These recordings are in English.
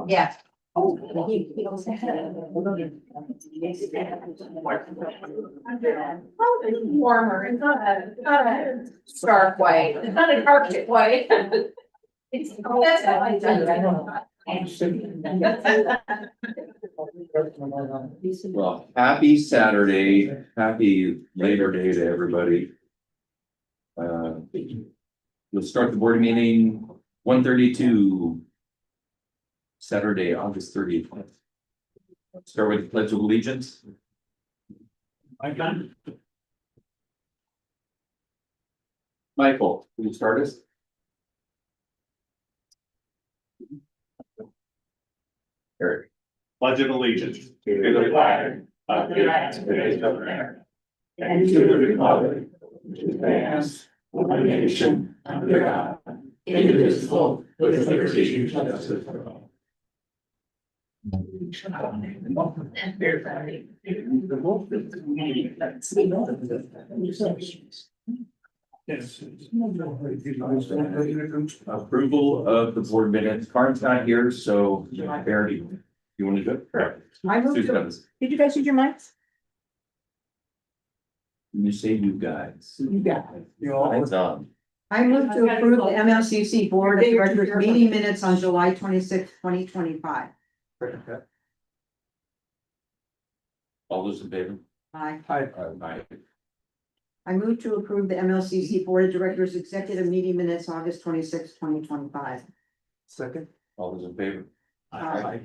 Yeah. Warmer, it's not a stark white, it's not an Arctic white. It's, that's how I done it, I don't know. Well, happy Saturday, happy Labor Day to everybody. We'll start the board meeting 1:32. Saturday, August 30th. Start with the Pledge of Allegiance. I've done. Michael, will you start us? Eric. Pledge of allegiance to the flag of the United States of America and to the republic which stands one nation under God, indivisible, with liberty and justice for all. Approval of the board minutes. Karen's not here, so Barry, you want to do it? Correct. I moved Susan to, does. did you guys use your mics? You say you guys. You got it. Mine's on. I moved to approve the MLCC Board of Directors meeting minutes on July 26, 2025. All those in favor? Aye. Aye. I moved to approve the MLCC Board of Directors executive meeting minutes August 26, 2025. Second. All those in favor? Aye.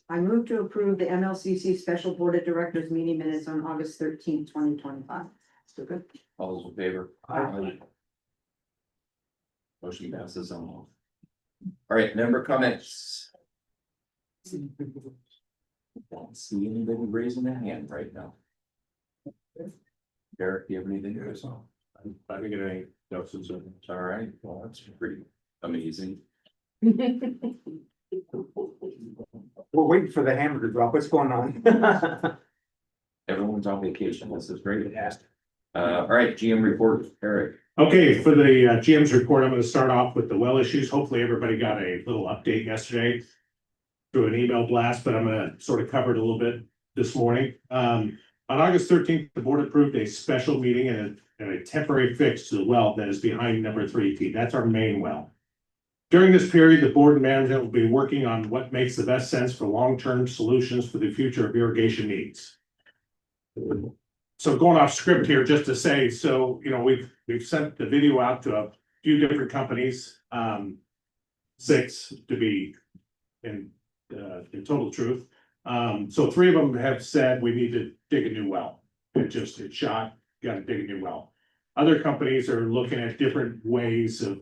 I moved to approve the MLCC Special Board of Directors meeting minutes on August 13, 2025. Second. All those in favor? Aye. Motion passes on all. All right, member comments. Don't see anybody raising their hand right now. Derek, do you have anything to say? I think it ain't, no, Susan. All right, well, that's pretty amazing. We're waiting for the hammer to drop. What's going on? Everyone's on vacation. This is great. All right, GM report, Eric. Okay, for the GM's report, I'm gonna start off with the well issues. Hopefully, everybody got a little update yesterday through an email blast, but I'm gonna sort of cover it a little bit this morning. On August 13th, the board approved a special meeting and a temporary fix to the well that is behind number 3T. That's our main well. During this period, the board and management will be working on what makes the best sense for long-term solutions for the future of irrigation needs. So going off script here, just to say, so, you know, we've sent the video out to a few different companies, 6 to be in total truth. So 3 of them have said we need to dig a new well. It's shot, gotta dig a new well. Other companies are looking at different ways of,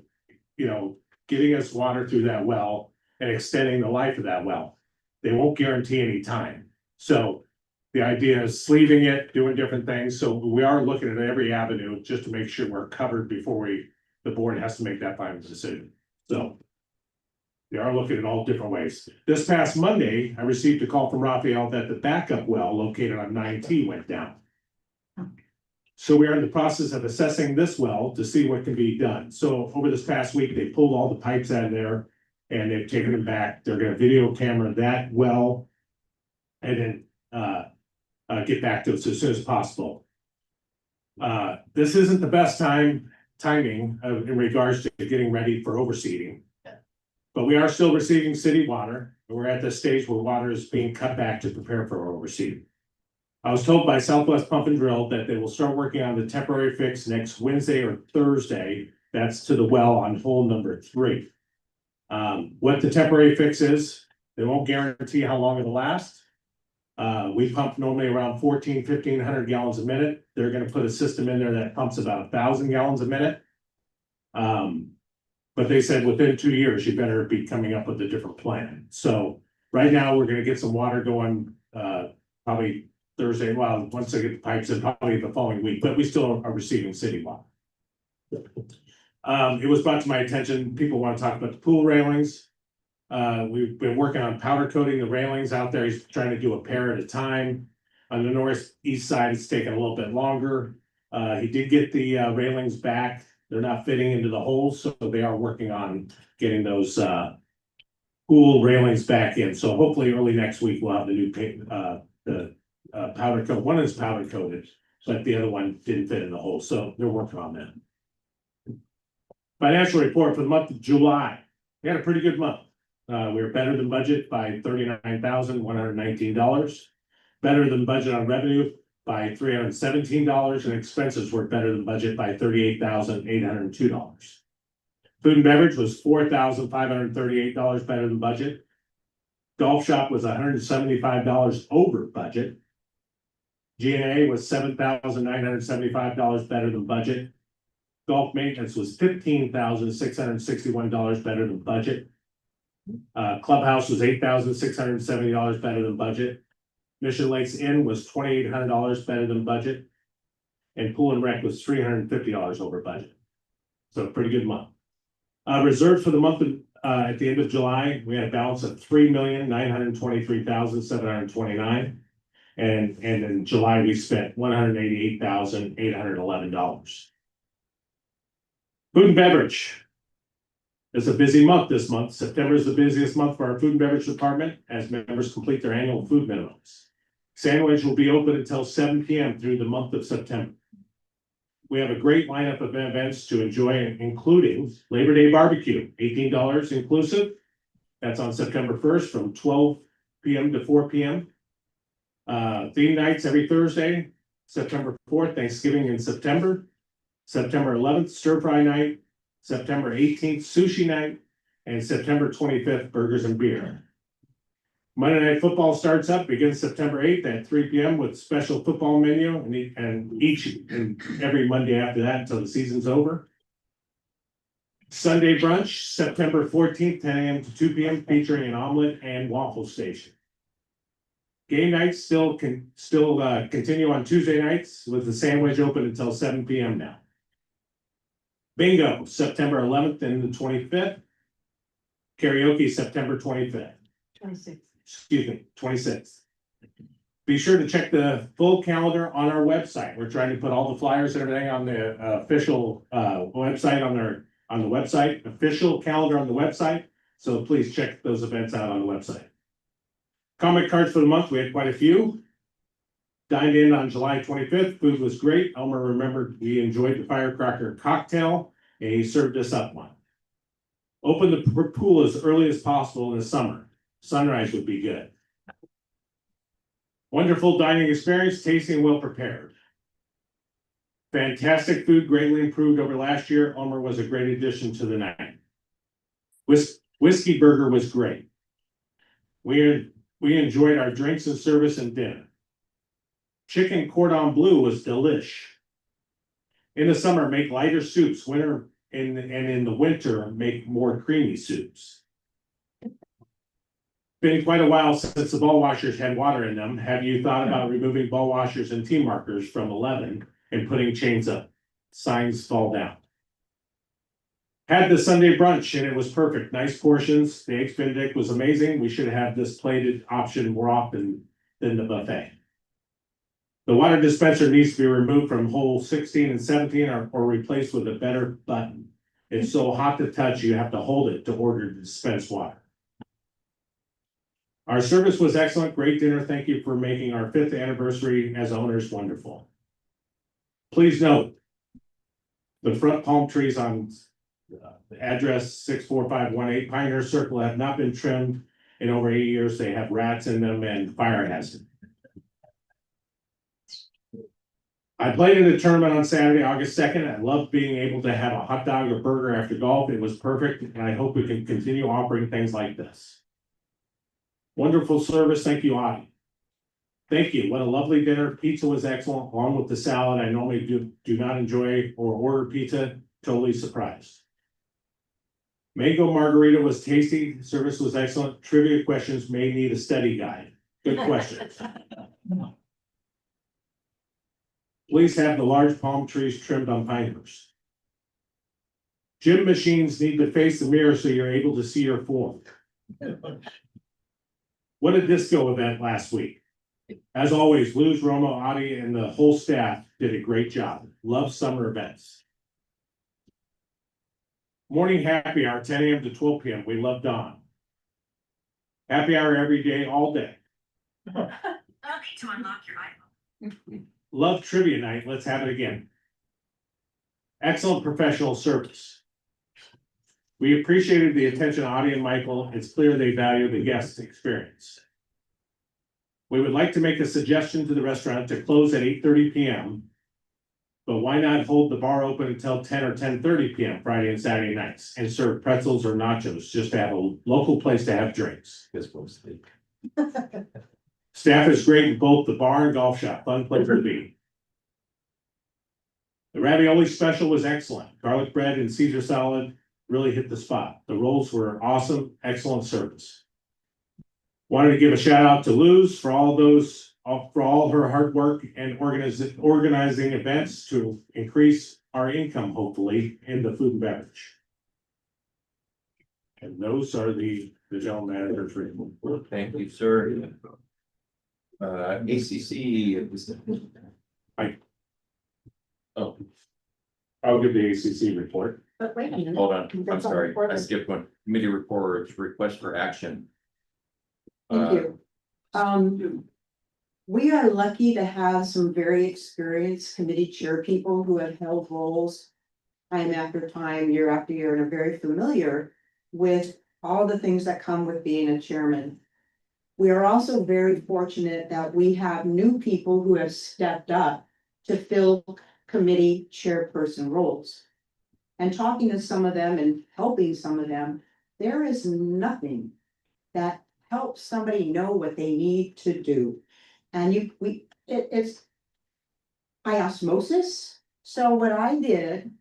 you know, getting us water through that well and extending the life of that well. They won't guarantee any time. So the idea is sleeving it, doing different things. So we are looking at every avenue just to make sure we're covered before the board has to make that final decision. So they are looking at all different ways. This past Monday, I received a call from Raphael that the backup well located on 9T went down. So we are in the process of assessing this well to see what can be done. So over this past week, they pulled all the pipes out of there and they've taken them back. They're gonna video camera that well and then get back to us as soon as possible. This isn't the best timing in regards to getting ready for overseeding. But we are still receiving city water, and we're at the stage where water is being cut back to prepare for overseeding. I was told by Southwest Pump and Drill that they will start working on the temporary fix next Wednesday or Thursday. That's to the well on hole number 3. What the temporary fix is, they won't guarantee how long it'll last. We pump normally around 1,500 gallons a minute. They're gonna put a system in there that pumps about 1,000 gallons a minute. But they said within 2 years, you better be coming up with a different plan. So right now, we're gonna get some water going, probably Thursday, well, once they get the pipes in, probably the following week, but we still are receiving city water. It was brought to my attention, people want to talk about the pool railings. We've been working on powder coating the railings out there. He's trying to do a pair at a time. On the northeast side, it's taken a little bit longer. He did get the railings back They're not fitting into the holes, so they are working on getting those pool railings back in. So hopefully early next week we'll have the new paint, powder coat. One is powder coated, but the other one didn't fit in the hole, so they're working on that. Financial report for the month of July. We had a pretty good month. We were better than budget by $39,119. Better than budget on revenue by $317, and expenses were better than budget by $38,802. Food and beverage was $4,538 better than budget. Golf shop was $175 over budget. G&A was $7,975 better than budget. Golf maintenance was $15,661 better than budget. Clubhouse was $8,670 better than budget. Mission Lakes Inn was $2,800 better than budget. And Pool and Rec was $350 over budget. So pretty good month. Reserves for the month of, at the end of July, we had a balance of $3,923,729. And in July, we spent $188,811. Food and beverage. It's a busy month this month. September is the busiest month for our food and beverage department as members complete their annual food minimums. Sandwich will be open until 7 p.m. through the month of September. We have a great lineup of events to enjoy, including Labor Day barbecue, $18 inclusive. That's on September 1st from 12 p.m. to 4 p.m. Theme nights every Thursday, September 4th, Thanksgiving in September. September 11th, stir fry night, September 18th, sushi night, and September 25th, burgers and beer. Monday Night Football starts up, begins September 8th at 3 p.m. with special football menu and each and every Monday after that until the season's over. Sunday brunch, September 14th, 10 a.m. to 2 p.m. featuring an omelet and waffle station. Game nights still continue on Tuesday nights with the sandwich open until 7 p.m. now. Bingo, September 11th and the 25th. Karaoke, September 25th. 26th. Be sure to check the full calendar on our website. We're trying to put all the flyers and everything on the official website on the website, official calendar on the website. So please check those events out on the website. Comic cards for the month, we had quite a few. Dined in on July 25th. Food was great. Elmer remembered we enjoyed the firecracker cocktail, and he served us up one. Open the pool as early as possible in the summer. Sunrise would be good. Wonderful dining experience, tasty and well prepared. Fantastic food, greatly improved over last year. Elmer was a great addition to the night. Whiskey burger was great. We enjoyed our drinks and service and dinner. Chicken cordon bleu was delish. In the summer, make lighter soups. And in the winter, make more creamy soups. Been quite a while since the ball washers had water in them. Have you thought about removing ball washers and tee markers from 11 and putting chains up? Signs fall down. Had the Sunday brunch and it was perfect. Nice portions. The eggs Benedict was amazing. We should have this plated option more often than the buffet. The water dispenser needs to be removed from hole 16 and 17 or replaced with a better button. It's so hot to touch, you have to hold it to order to dispense water. Our service was excellent. Great dinner. Thank you for making our 5th anniversary as owners wonderful. Please note, the front palm trees on the address 64518 Pioneer Circle have not been trimmed in over 8 years. They have rats in them and fire hazard. I played in a tournament on Saturday, August 2nd. I loved being able to have a hot dog or burger after golf. It was perfect, and I hope we can continue offering things like this. Wonderful service. Thank you, Audie. Thank you. What a lovely dinner. Pizza was excellent, along with the salad. I normally do not enjoy or order pizza. Totally surprised. Mango margarita was tasty. Service was excellent. Trivia questions may need a study guide. Good questions. Please have the large palm trees trimmed on Pinehurst. Gym machines need to face the mirror so you're able to see your form. What a disco event last week. As always, Luz, Romo, Adi, and the whole staff did a great job. Love summer events. Morning happy hour, 10 a.m. to 12 p.m. We love Dawn. Happy hour every day, all day. To unlock your iPhone. Love trivia night. Let's have it again. Excellent professional service. We appreciated the attention of Audie and Michael. It's clear they value the guest experience. We would like to make a suggestion to the restaurant to close at 8:30 p.m. But why not hold the bar open until 10 or 10:30 p.m. Friday and Saturday nights and serve pretzels or nachos, just to have a local place to have drinks. This was the. Staff is great in both the bar and golf shop. Fun place to be. The ravioli special was excellent. Garlic bread and Caesar salad really hit the spot. The rolls were awesome, excellent service. Wanted to give a shout out to Luz for all her hard work and organizing events to increase our income, hopefully, in the food and beverage. And those are the general manager's report. Thank you, sir. ACC, it was. Oh. I'll give the ACC report. But wait a minute. Hold on, I'm That's not sorry, I recorded. skipped one. Committee reports, request for action. Thank you. We are lucky to have some very experienced committee chair people who have held roles time after time, year after year, and are very familiar with all the things that come with being a chairman. We are also very fortunate that we have new people who have stepped up to fill committee chairperson roles. And talking to some of them and helping some of them, there is nothing that helps somebody know what they need to do. And it's by osmosis. So what I did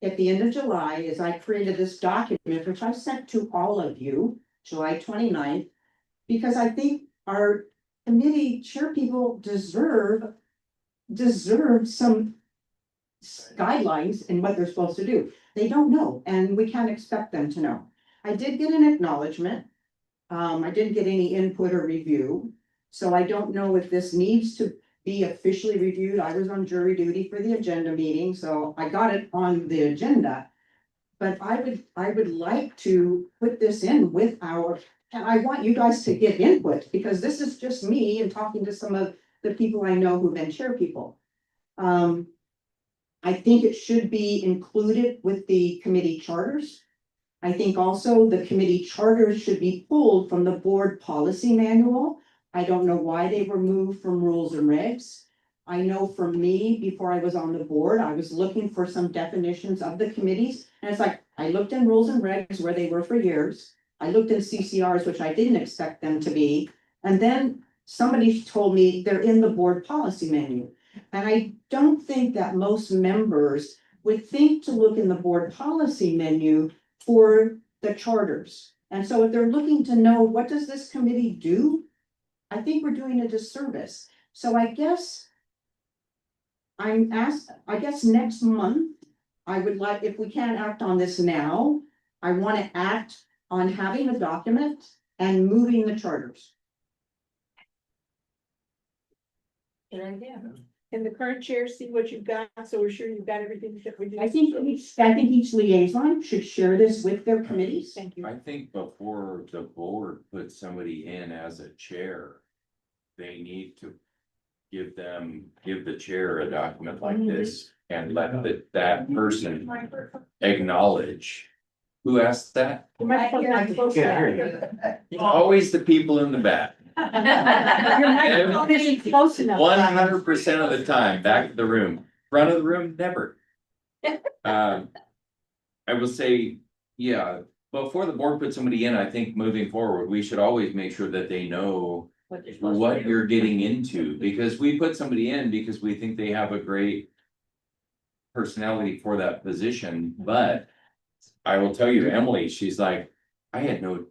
at the end of July is I created this document, which I sent to all of you, July 29th, because I think our committee chair people deserve some guidelines in what they're supposed to do. They don't know, and we can't expect them to know. I did get an acknowledgement. I didn't get any input or review, so I don't know if this needs to be officially reviewed. I was on jury duty for the agenda meeting, so I got it on the agenda. But I would like to put this in with and I want you guys to get input, because this is just me and talking to some of the people I know who've been chair people. I think it should be included with the committee charters. I think also the committee charters should be pulled from the board policy manual. I don't know why they were moved from rules and regs. I know for me, before I was on the board, I was looking for some definitions of the committees. And it's like, I looked in rules and regs where they were for years. I looked in CCRs, which I didn't expect them to be. And then somebody told me they're in the board policy manual. And I don't think that most members would think to look in the board policy menu for the charters. And so if they're looking to know, what does this committee do? I think we're doing a disservice. So I guess next month, I would like, if we can't act on this now, I want to act on having a document and moving the charters. Good idea. Can the current chair see what you've got, so we're sure you've got everything that we do? I think each liaison should share this with their committees. Thank you. I think before the board puts somebody in as a chair, they need to give the chair a document like this and let that person acknowledge. Who asked that? The microphone's not close Yeah, I enough. hear Always the people in the back. Your microphone isn't close enough. 100% of the time, back of the room, front of the room, never. I will say, yeah, before the board puts somebody in, I think moving forward, we should always make sure that they know what you're getting into, because we put somebody in because we think they have a great personality for that position, but I will tell you, Emily, she's like, I had no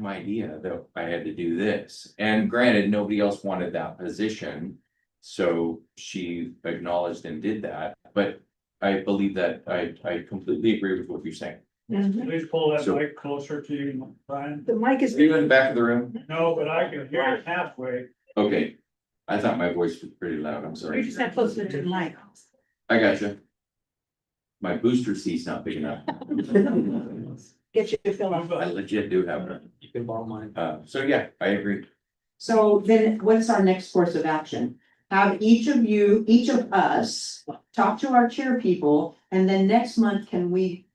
idea that I had to do this. And granted, nobody else wanted that position. So she acknowledged and did that, but I believe that I completely agree with what you're saying. Please pull that So- mic closer to you, Brian. The mic is. Are you in the back of the room? No, but I can hear it halfway. Okay, I thought my voice was pretty loud, I'm You're sorry. just not close enough to the mic. I got you. My booster seat's not big enough. get you to fill out. I legit do have it. You can borrow mine. So yeah, I agree. So then what's our next course of action? Have each of us talk to our chair people, and then next month, can we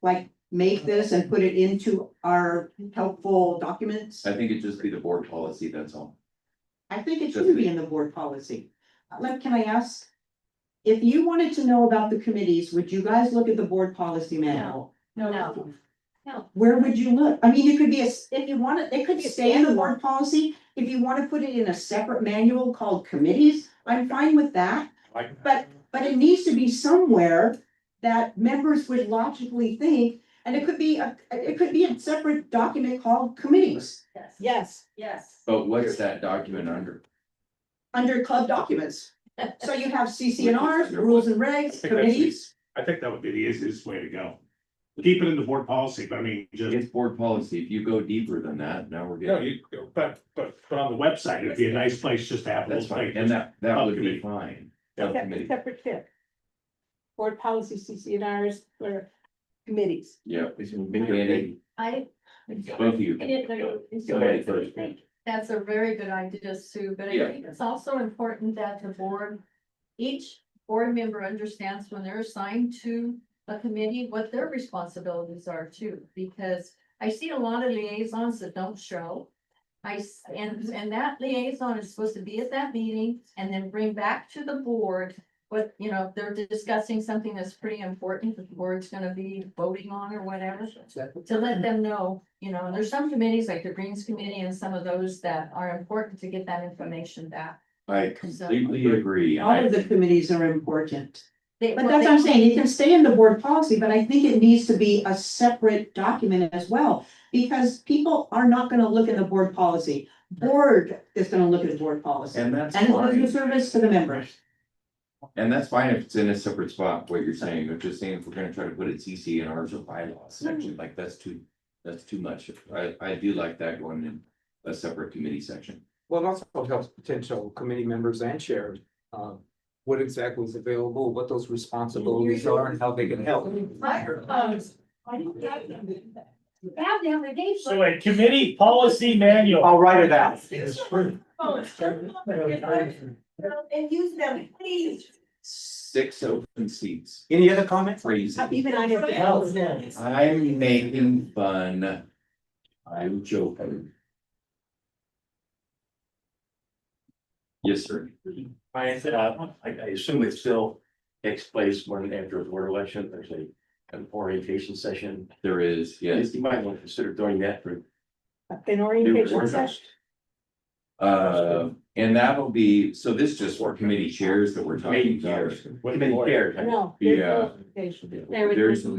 like make this and put it into our helpful documents? I think it'd just be the board policy, that's all. I think it should be in the board policy. Can I ask? If you wanted to know about the committees, would you guys look at the board policy manual? No. Where would you look? I mean, it could be if you want it, it could Be a stay in the standalone. board policy. If you want to put it in a separate manual called committees, I'm fine with that. But it needs to be somewhere that members would logically think, and it could be a separate document called committees Yes, Yes. But what's that document under? under club documents. So you have CCNRs, rules and regs, committees. I think that would be the easiest way to go. Keep it in the board policy, but I mean, just, It's board policy. If you go deeper than that, now we're no, getting, but on the website, it'd be a nice place just to have a that's little fine, thing. and that would be Subcommittee. fine. separate Subcommittee. separate tip. Board policy, CCNRs, for committees. Yeah. Andy, I. both of you. Go ahead first. That's a very good idea, Sue, but Yeah. I think it's also important that the board, each board member understands when they're assigned to a committee, what their responsibilities are too, because I see a lot of liaisons that don't show. And that liaison is supposed to be at that meeting and then bring back to the board what, you know, if they're discussing something that's pretty important, that the board's gonna be voting on or whatever. To let them know, you know, and there's some committees like the Greens Committee and some of those that are important to get that information back. I completely agree. All of the committees are important. They- But that's what I'm saying, it can stay in the board policy, but I think it needs to be a separate document as well. Because people are not gonna look at the board policy, board is gonna look at the board policy. And that's And it's a fine. service to the members. And that's fine if it's in a separate spot, what you're saying, I'm just saying if we're gonna try to put it CC in ours or bylaws section, like that's too much. I do like that going in a separate committee section. Well, it also helps potential committee members and chairs. What exactly is available, what those responsibilities are and how they can help. Microphones. I didn't have them. You have them, they gave. So a committee policy manual. I'll write it out. And use them, please. 6 open seats, Any other comments? crazy. Even I have. I'm making fun. I'm joking. Yes, sir. I assume it still takes place when after a board election, there's an orientation session. There is, yes. You might want to consider doing that for. An orientation session. And that'll be, so this just for committee chairs that we're talking about. Committee chairs. No. Yeah. There There is no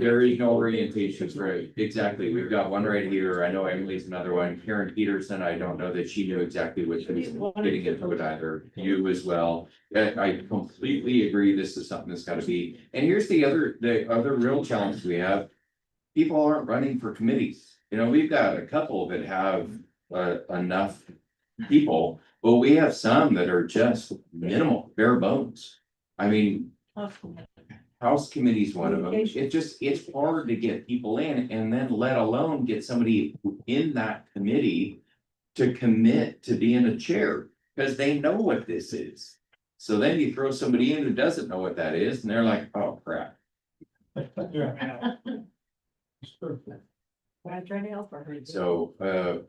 orientations, right? Exactly. We've got one right here. I know Emily's another one. Karen Peterson, I don't know that she knew exactly what she was getting into it either. You as well. I completely agree. This is something that's gotta be, and here's the other real challenge we have. People aren't running for committees. You know, we've got a couple that have enough people, but we have some that are just minimal, bare bones. I mean, House committee's one of them. It's hard to get people in and then let alone get somebody in that committee to commit to being a chair, because they know what this is. So then you throw somebody in who doesn't know what that is and they're like, oh crap. So,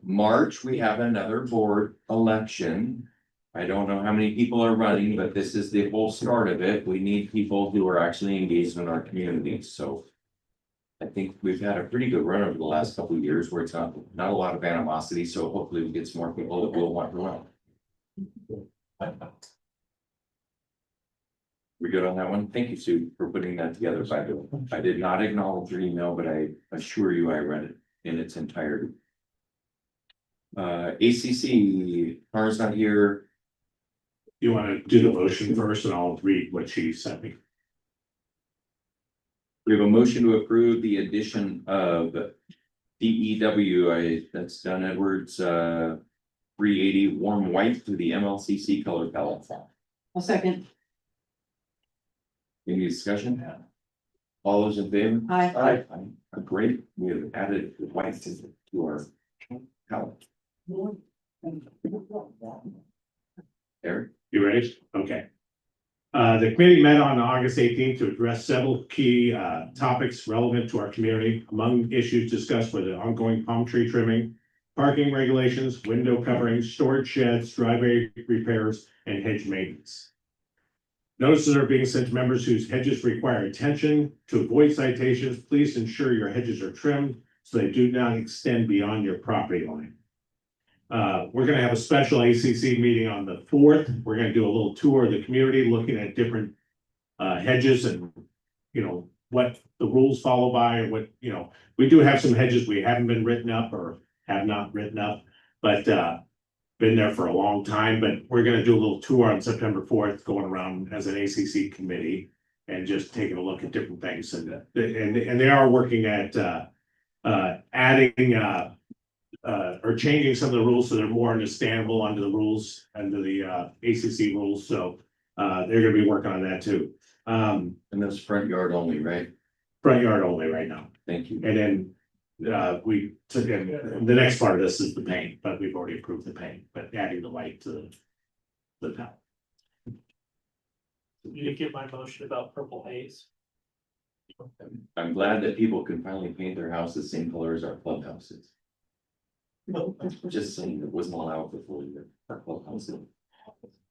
March, we have another board election. I don't know how many people are running, but this is the whole start of it. We need people who are actually engaged in our communities, so. I think we've had a pretty good run over the last couple of years where it's not a lot of animosity, so hopefully we get some more people that will want to run. We good on that one? Thank you, Sue, for putting that together, by the way. I did not acknowledge your email, but I assure you I read it in its entirety. ACC, Tara's not here. You wanna do the motion first and I'll read what she sent me. We have a motion to approve the addition of DEW, that's Dunn Edwards, 380 warm white to the MLCC color palette. I'll second. Any discussion? All those in favor? Aye. Great, we have added white to our count. Eric? You ready? Okay. The committee met on August 18th to address several key topics relevant to our community. Among issues discussed were the ongoing palm tree trimming, parking regulations, window coverings, storage sheds, driveway repairs, and hedge maintenance. Notices are being sent to members whose hedges require attention. To avoid citations, please ensure your hedges are trimmed so they do not extend beyond your property line. We're gonna have a special ACC meeting on the 4th. We're gonna do a little tour of the community, looking at different hedges and, you know, what the rules follow by, and what, you know, we do have some hedges we haven't been written up or have not written up, but been there for a long time. But we're gonna do a little tour on September 4th, going around as an ACC committee and just taking a look at different things. And they are working at adding or changing some of the rules so they're more understandable under the rules, under the ACC rules. So they're gonna be working on that too. And that's front yard only, right? Front yard only right now. Thank you. And then we took in, the next part of this is the paint, but we've already approved the paint, but adding the light to the top. You didn't get my motion about purple haze. I'm glad that people can finally paint their house the same color as our clubhouses. Just saying, it wasn't allowed before our clubhouses.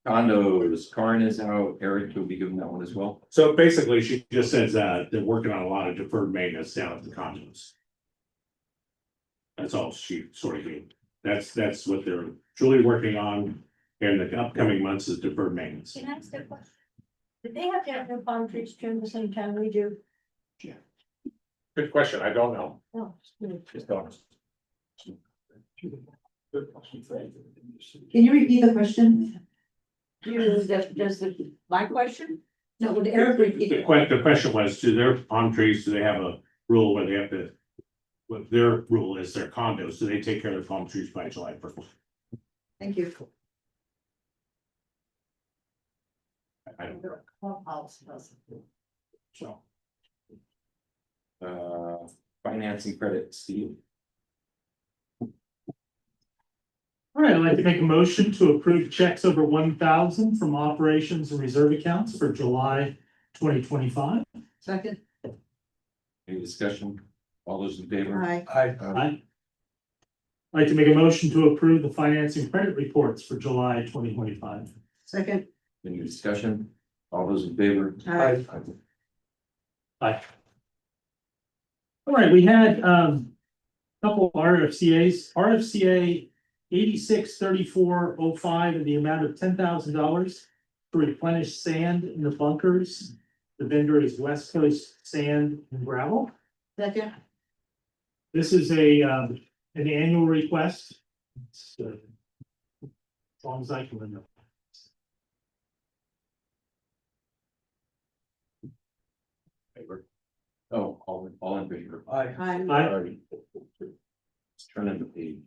Condos, Karin is out, Eric will be giving that one as well. So basically, she just says they're working on a lot of deferred maintenance down at the condos. That's all she sort of gave. That's what they're truly working on in the upcoming months, is deferred maintenance. Can I ask a question? Did they have to have their palm trees trimmed the same time we do? Good question. I don't know. No. Just don't. Can you repeat the question? My question? No, would Eric repeat The it? the question was, do their palm trees, do they have a rule where they have to? What their rule is, their condos, do they take care of their palm trees by July 1st? Thank you. I don't know. So. Financing credit, Steve. All right, I'd like to make a motion to approve checks over 1,000 from operations and reserve accounts for July 2025. Second. Any discussion? All those in favor? Aye. I'd like to make a motion to approve the financing credit reports for July 2025. Second. Any discussion? All those in favor? Aye. Aye. All right, we had couple RFCA's, RFCA 863405 in the amount of $10,000 to replenish sand in the bunkers. The vendor is West Coast Sand and Gravel. Second. This is an annual request. It's, as long as I can remember. Favor. Oh, all in favor. Aye. Aye. Let's turn in the page.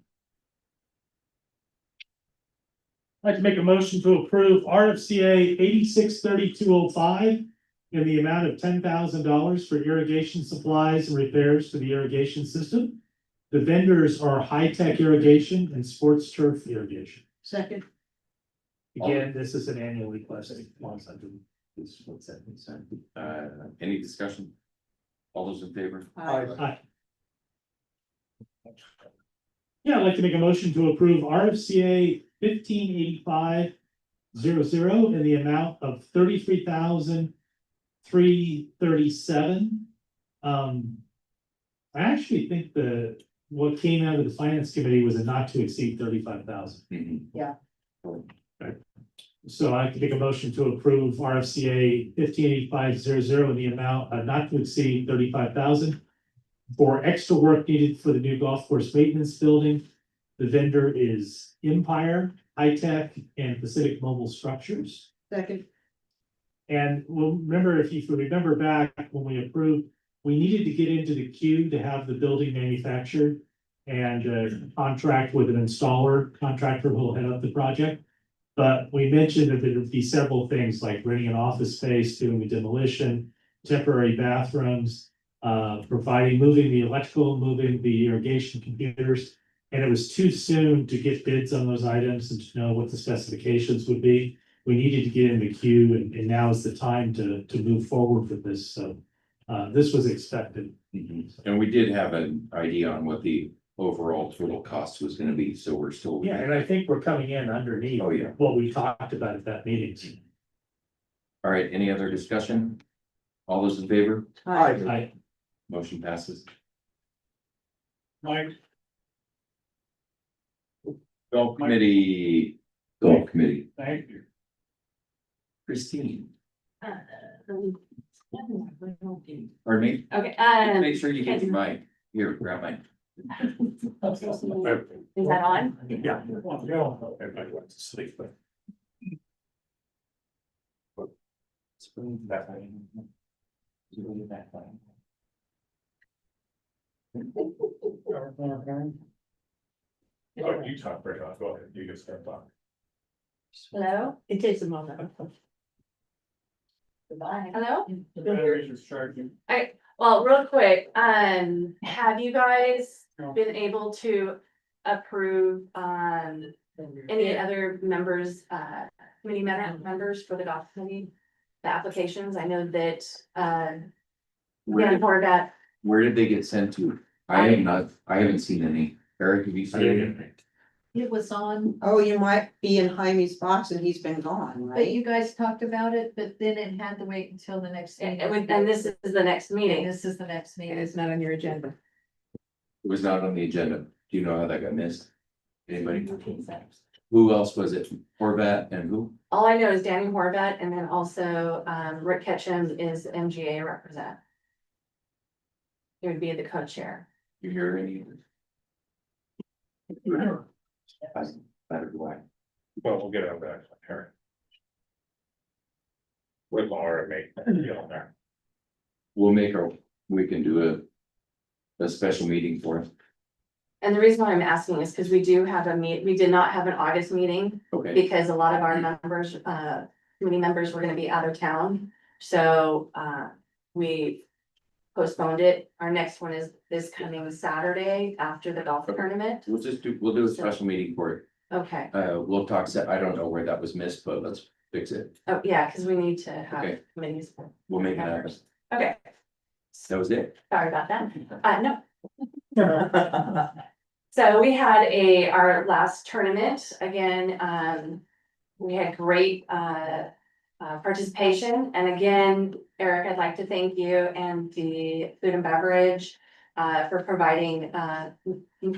I'd like to make a motion to approve RFCA 863205 in the amount of $10,000 for irrigation supplies and repairs to the irrigation system. The vendors are High Tech Irrigation and Sports Turf Irrigation. Second. Again, this is an annual request. Once I do This, what's that? Any discussion? All those in favor? Aye. Yeah, I'd like to make a motion to approve RFCA 158500 in the amount of $33,337. I actually think what came out of the finance committee was a not to exceed 35,000. Mhm. So I'd like to make a motion to approve RFCA 158500 in the amount of not to exceed 35,000 for extra work needed for the new golf course maintenance building. The vendor is Empire, High Tech, and Pacific Mobile Structures. Second. And we'll remember, if you remember back when we approved, we needed to get into the queue to have the building manufactured and contract with an installer contractor who will head up the project. But we mentioned that there would be several things like renting an office space, doing a demolition, temporary bathrooms, moving the electrical, moving the irrigation computers. And it was too soon to get bids on those items and to know what the specifications would be. We needed to get in the queue and now is the time to move forward with this, so. This was expected. And we did have an idea on what the overall total cost was gonna be, so we're still. Yeah, and I think we're coming in underneath Oh, yeah. what we talked about at that meeting. All right, any other discussion? All those in favor? I, Motion passes. Mike, Golf committee. Golf committee. thank you. Christine, Um, pardon me? Okay, Make sure you get your mic. Here, grab mine. is that on? Yeah. Everybody went to sleep, but. Oh, you talk, right off, go ahead, you can start talking. Hello? It takes a moment. Goodbye. Hello? The batteries are charging. Well, real quick, have you guys been able to approve, any other members, committee members for the golf committee? The applications, I know that, Where Danny did, Horvat, where did they get sent to? I haven't seen any. Eric, have you seen any? It was on, Oh, you might be in Jaime's box and he's been gone, but right? you guys talked about it, but then it had to wait until the next meeting. and this is the next And meeting. this is the next meeting. not on your agenda. It was not on the agenda. Do you know how that got missed? Anybody? Who else was it? Horvat and who? All I know is Danny Horvat, and then also, Rick Ketchum is MGA representative. He would be the co-chair. You hear any? Better do I. Well, we'll get out back, Harry. With Laura, mate, get on there. We can do a special meeting for it. And the reason why I'm asking is because we did not have an August meeting Okay, because a lot of our members, committee members were gonna be out of town. So, we postponed it. Our next one is this coming Saturday after the golf tournament. we'll do a special meeting for it. Okay, We'll talk, I don't know where that was missed, but let's fix it. oh, yeah, because we need to have Okay. committees. We'll make it happen. Okay, That was it. sorry about that. No. So we had our last tournament, again, we had great, participation, and again, Eric, I'd like to thank you and the food and beverage, for providing,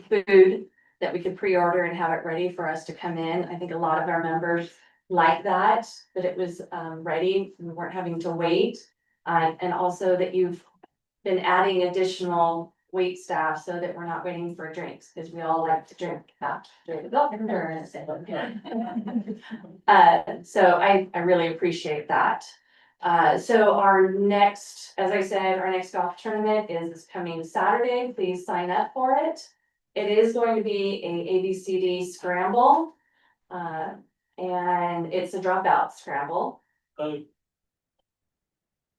food that we could pre-order and have it ready for us to come in. I think a lot of our members like that it was, ready, we weren't having to wait. And also that you've been adding additional wait staff so that we're not waiting for drinks, because we all like to drink after the golf tournament. So I really appreciate that. So our next, as I said, our next golf tournament is this coming Saturday. Please sign up for it. It is going to be a ABCD scramble. And it's a dropout scramble.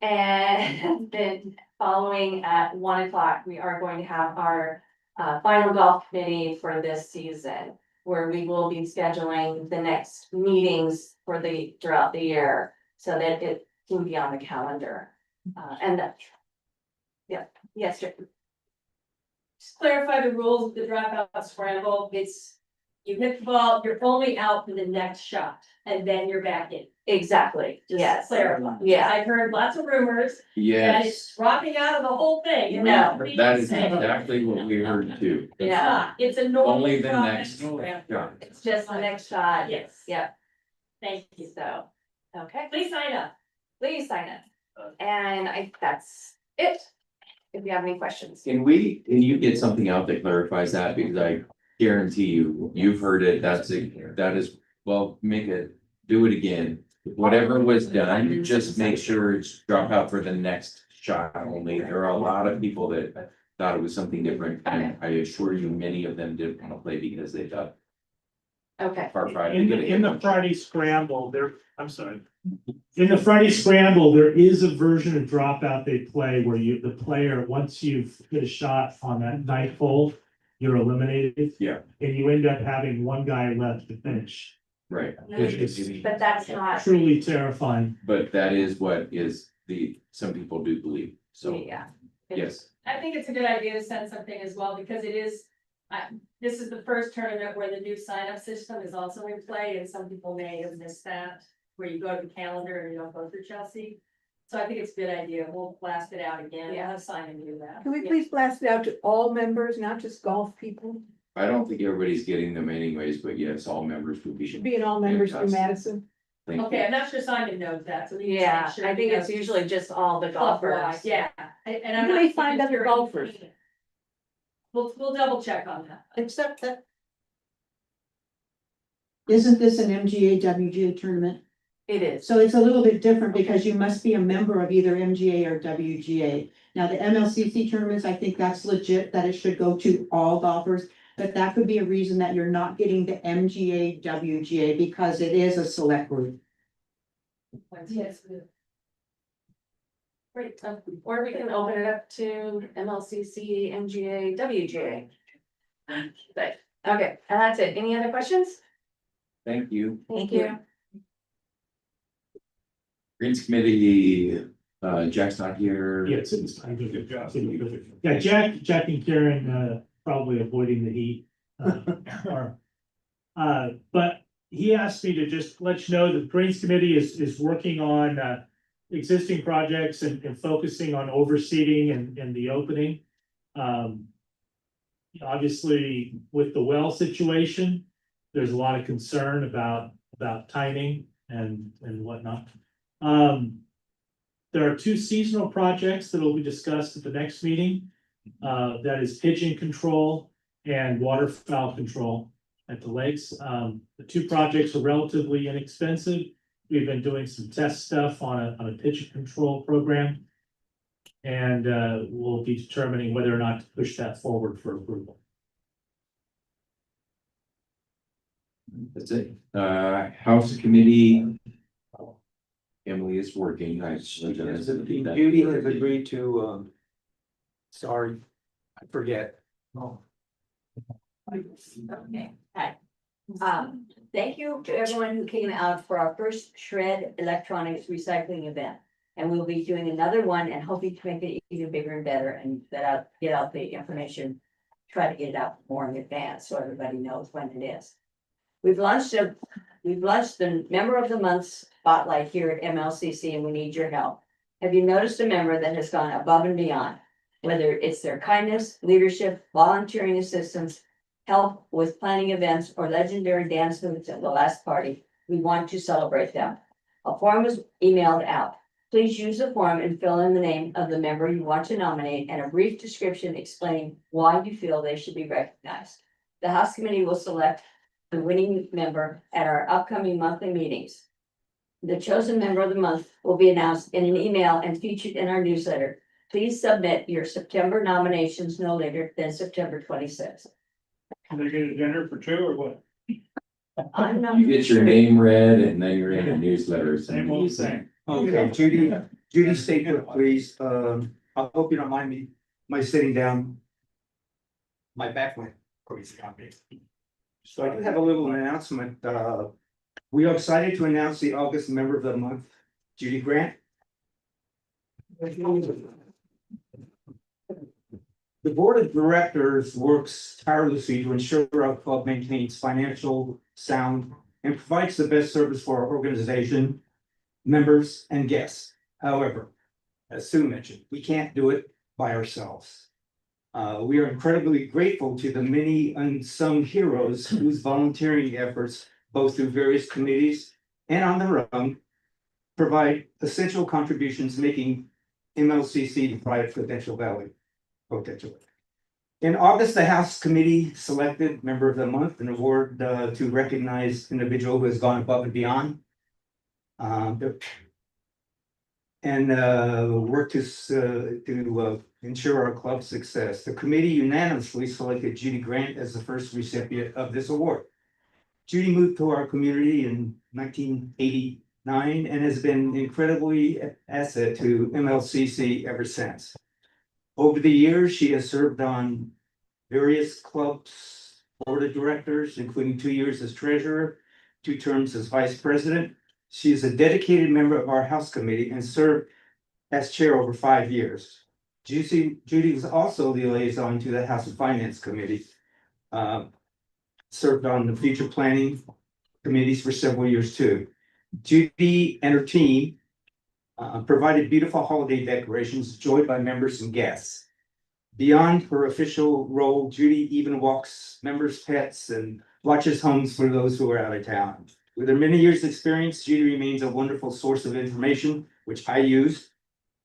And then following at 1:00, we are going to have our final golf committee for this season, where we will be scheduling the next meetings throughout the year, so that it can be on the calendar. And that, yeah, yes, sir. Just clarify the rules of the dropout scramble. It's, you hit the ball, you're only out for the next shot, and then you're back in. Exactly, Just yes, clarify. yeah. I've heard lots of rumors that Yes, it's dropping out of the whole thing. and No. that's what that we is say. exactly what we heard too. It's Yeah. not. It's a normal. Only the dropout next scramble. shot. It's just the next shot. Yes. Yep, Thank you. so, okay. Please sign up. Please sign up. And that's it. If you have any questions. Can you get something out that clarifies that? Because I guarantee you've heard it, that is, well, do it again. Whatever was done, just make sure it's drop out for the next shot only. There are a lot of people that thought it was something different, and I assure you, many of them didn't want to play because they thought Okay. Far Friday. In the Friday scramble, I'm sorry. In the Friday scramble, there is a version of dropout they play where the player, once you've hit a shot on that ninth hole, you're eliminated. Yeah. And you end up having one guy left to finish, Right, which is But that's not. truly terrifying. but that is what is some people do believe, so, Yeah. yes. I think it's a good idea to send something as well, because it is, this is the first tournament where the new sign-up system is also in play, and some people may have missed that. Where you go to the calendar and you don't go through Chelsea, so I think it's a good idea, we'll blast it out again, we'll have Simon do that. Can we please blast it out to all members, not just golf people? I don't think everybody's getting them anyways, but yes, all members would be. Should be in all members through Madison. Thank you. Okay, I'm not sure Simon knows that, so we need to Yeah, make sure I think he it's knows. usually just all the Club-wide, golfers. yeah, and I'm Who do not. they find other sure- golfers? We'll double check on that. Except that. Isn't this an MGA, WGA tournament? It is. So it's a little bit different because you must be a member of either MGA or WGA. Now, the MLCC tournaments, I think that's legit, that it should go to all golfers. But that could be a reason that you're not getting the MGA, WGA because it is a select group. Yes. Great, or we can open it up to MLCC, MGA, WGA. But, okay, and that's it. Any other questions? Thank you. Thank you. Greens Committee, Jack's not here. Yeah, it's good job. Yeah, Jack and Karen, probably avoiding the heat. But he asked me to just let you know that the Greens Committee is working on, existing projects and focusing on overseeding and the opening. Obviously, with the well situation, there's a lot of concern about timing and whatnot. There are 2 seasonal projects that will be discussed at the next meeting. That is pigeon control and waterfowl control at the lakes. The 2 projects are relatively inexpensive. We've been doing some test stuff on a pigeon control program. And we'll be determining whether or not to push that forward for approval. That's it. House Committee. Emily is working. Judy has agreed to, sorry, I forget. Okay, hi. Thank you to everyone who came out for our first Shred Electronics Recycling event. And we'll be doing another one and hoping to make it even bigger and better and get out the information. Try to get it out more in advance so everybody knows when it is. We've launched the Member of the Month spotlight here at MLCC and we need your help. Have you noticed a member that has gone above and beyond? Whether it's their kindness, leadership, volunteering assistance, help with planning events, or legendary dance moves at the last party, we want to celebrate them. A form was emailed out. Please use the form and fill in the name of the member you want to nominate and a brief description explaining why you feel they should be recognized. The House Committee will select the winning member at our upcoming monthly meetings. The chosen member of the month will be announced in an email and featured in our newsletter. Please submit your September nominations no later than September 26th. Can they get a dinner for 2 or what? I'm not. You get your name read and then you're in a newsletter. Same old thing. Okay, Judy, stay put, please. I hope you don't mind my sitting down. My back went crazy on me. So I do have a little announcement. We are excited to announce the August Member of the Month, Judy Grant. The Board of Directors works tirelessly to ensure our club maintains financial sound and provides the best service for our organization, members, and guests. However, as Sue mentioned, we can't do it by ourselves. We are incredibly grateful to the many unsung heroes whose volunteering efforts, both through various committees and on their own, provide essential contributions, making MLCC the pride of Prudential Valley. Potentially. In August, the House Committee selected Member of the Month, an award to recognize individual who has gone above and beyond. And work to ensure our club's success. The committee unanimously selected Judy Grant as the first recipient of this award. Judy moved to our community in 1989 and has been incredibly asset to MLCC ever since. Over the years, she has served on various clubs, board of directors, including 2 years as treasurer, 2 terms as vice president. She is a dedicated member of our house committee and served as chair over 5 years. Judy was also the liaison to the House of Finance Committee. Served on the future planning committees for several years too. Judy and her team provided beautiful holiday decorations enjoyed by members and guests. Beyond her official role, Judy even walks members' pets and watches homes for those who are out of town. With her many years' experience, Judy remains a wonderful source of information, which I use,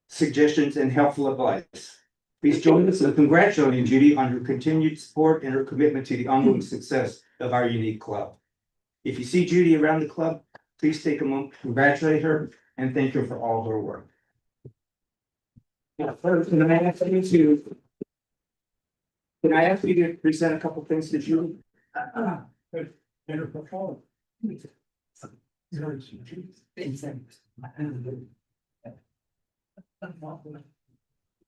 suggestions, and helpful advice. Please join us in congratulating Judy on her continued support and her commitment to the ongoing success of our unique club. If you see Judy around the club, please take a moment to congratulate her and thank her for all her work. Now, first, can I ask you to present a couple things to Judy?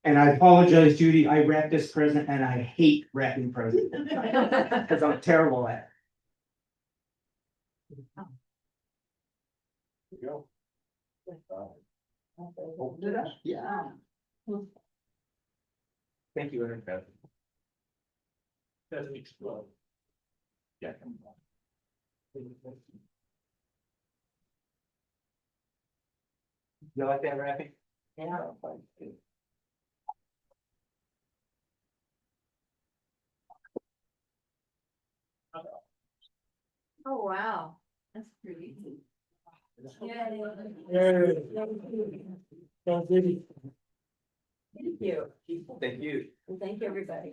And I apologize, Judy, I wrapped this present and I hate wrapping presents. Cause I'm terrible at it. There you go. Open it up. Yeah. Thank you, Eric. Doesn't explode. Yeah. You like that wrapping? Yeah. Oh, wow, that's pretty. Yeah. Thank you. Thank you, Thank you. and thank you, everybody.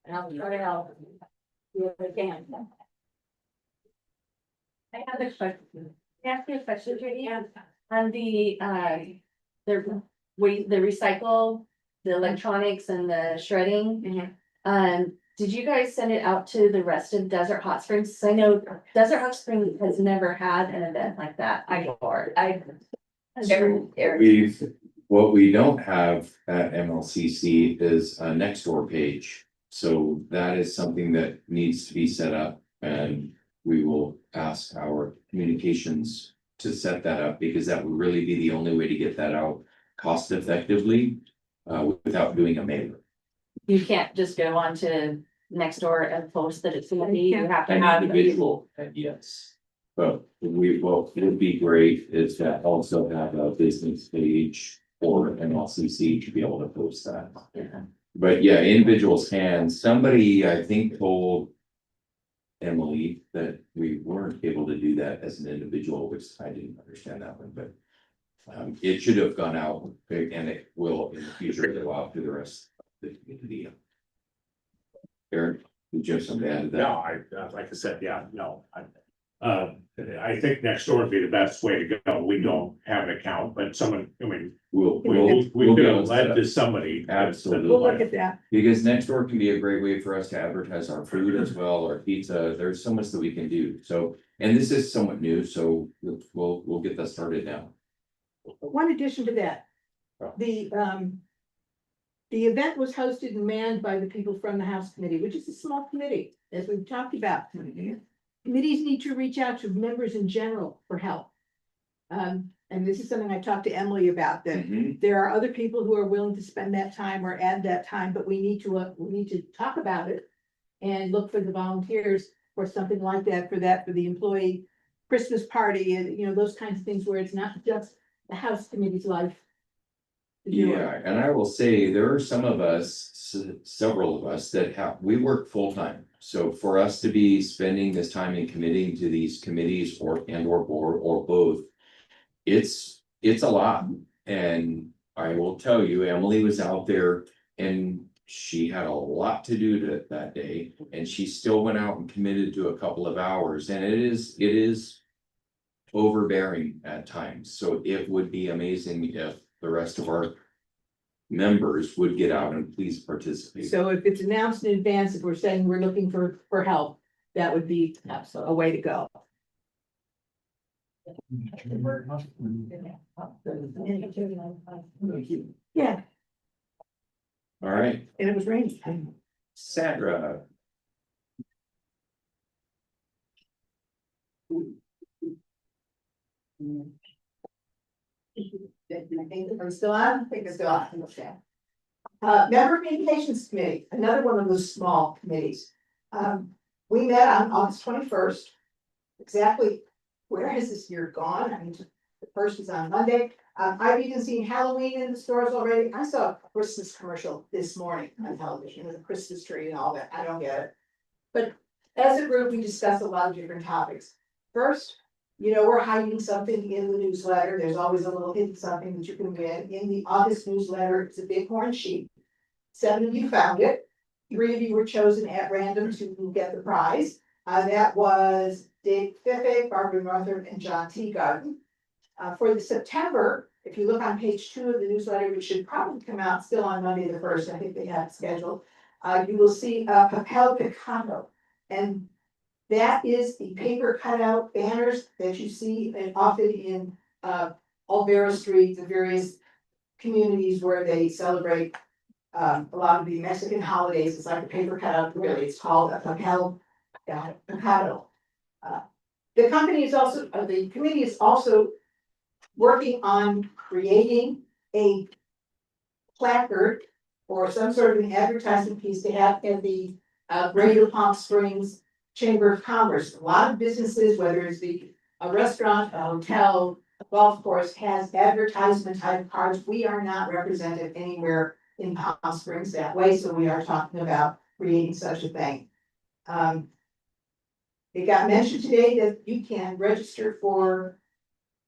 And I'll try to help. You can. I have a question. Can I ask you a question, Judy? On the the recycle, the electronics and the shredding. Did you guys send it out to the rest of Desert Hot Springs? 'Cause I know Desert Hot Springs has never had an event like that before. What we don't have at MLCC is a next door page. So that is something that needs to be set up, and we will ask our communications to set that up, because that would really be the only way to get that out cost effectively without doing a mailer. You can't just go on to Nextdoor and post that it's gonna be, you have to An have. individual, yes. But what would be great is to also have a business page for MLCC to be able to post that. Yeah. But yeah, individuals can. Somebody, I think, told Emily that we weren't able to do that as an individual, which I didn't understand that one, but it should have gone out, and it will in the future go out to the rest of the community. Eric, did you have something to add to that? No, like I said, yeah, no, I think next door would be the best way to go. We don't have an account, but someone, I mean, We'll we be could able have to led set to up. somebody. Absolutely. We'll look at that. Because Nextdoor can be a great way for us to advertise our food as well, our pizza. There's so much that we can do. So, and this is somewhat new, so we'll get that started now. One addition to that, the event was hosted and manned by the people from the House Committee, which is a small committee, as we've talked about. Committees need to reach out to members in general for help. And this is something I talked to Emily about, that Mhm. there are other people who are willing to spend that time or add that time, but we need to talk about it. And look for the volunteers for something like that, for the employee Christmas party, and those kinds of things where it's not just the House Committee's life. to do it. Yeah, and I will say, there are some of us, several of us that we work full time. So for us to be spending this time and committing to these committees or board or both, it's a lot. And I will tell you, Emily was out there and she had a lot to do that day, and she still went out and committed to a couple of hours, and it is overbearing at times. So it would be amazing if the rest of our members would get out and please participate. So if it's announced in advance, if we're saying we're looking for help, that would be a way to go. Yeah, All right, and it was raining. Sandra. I'm still on, I think it's still on, okay. Member Communications Committee, another one of those small committees. We met on August 21st. Exactly, where has this year gone? I mean, the first is on Monday. I've even seen Halloween in the stores already. I saw a Christmas commercial this morning on television with a Christmas tree and all that. I don't get it. But as a group, we discussed a lot of different topics. First, you know, we're hiding something in the newsletter. There's always a little hidden something that you can win. In the August newsletter, it's a big horn sheet. 7 of you found it. 3 of you were chosen at random to get the prize. That was Dave Fiffick, Barbara Northrup, and John Teagarden. For the September, if you look on page 2 of the newsletter, which should probably come out still on Monday the 1st, I think they have it scheduled. You will see Papel Picado. And that is the paper cutout banners that you see often in Olvera Street, the various communities where they celebrate a lot of the Mexican holidays. It's like a paper cutout, really, it's called a Papel Picado. The company is also, the committee is also working on creating a placard or some sort of an advertising piece to have in the Greater Palm Springs Chamber of Commerce. A lot of businesses, whether it's a restaurant, a hotel, a golf course, has advertisement type cards. We are not represented anywhere in Palm Springs that way, so we are talking about creating such a thing. It got mentioned today that you can register for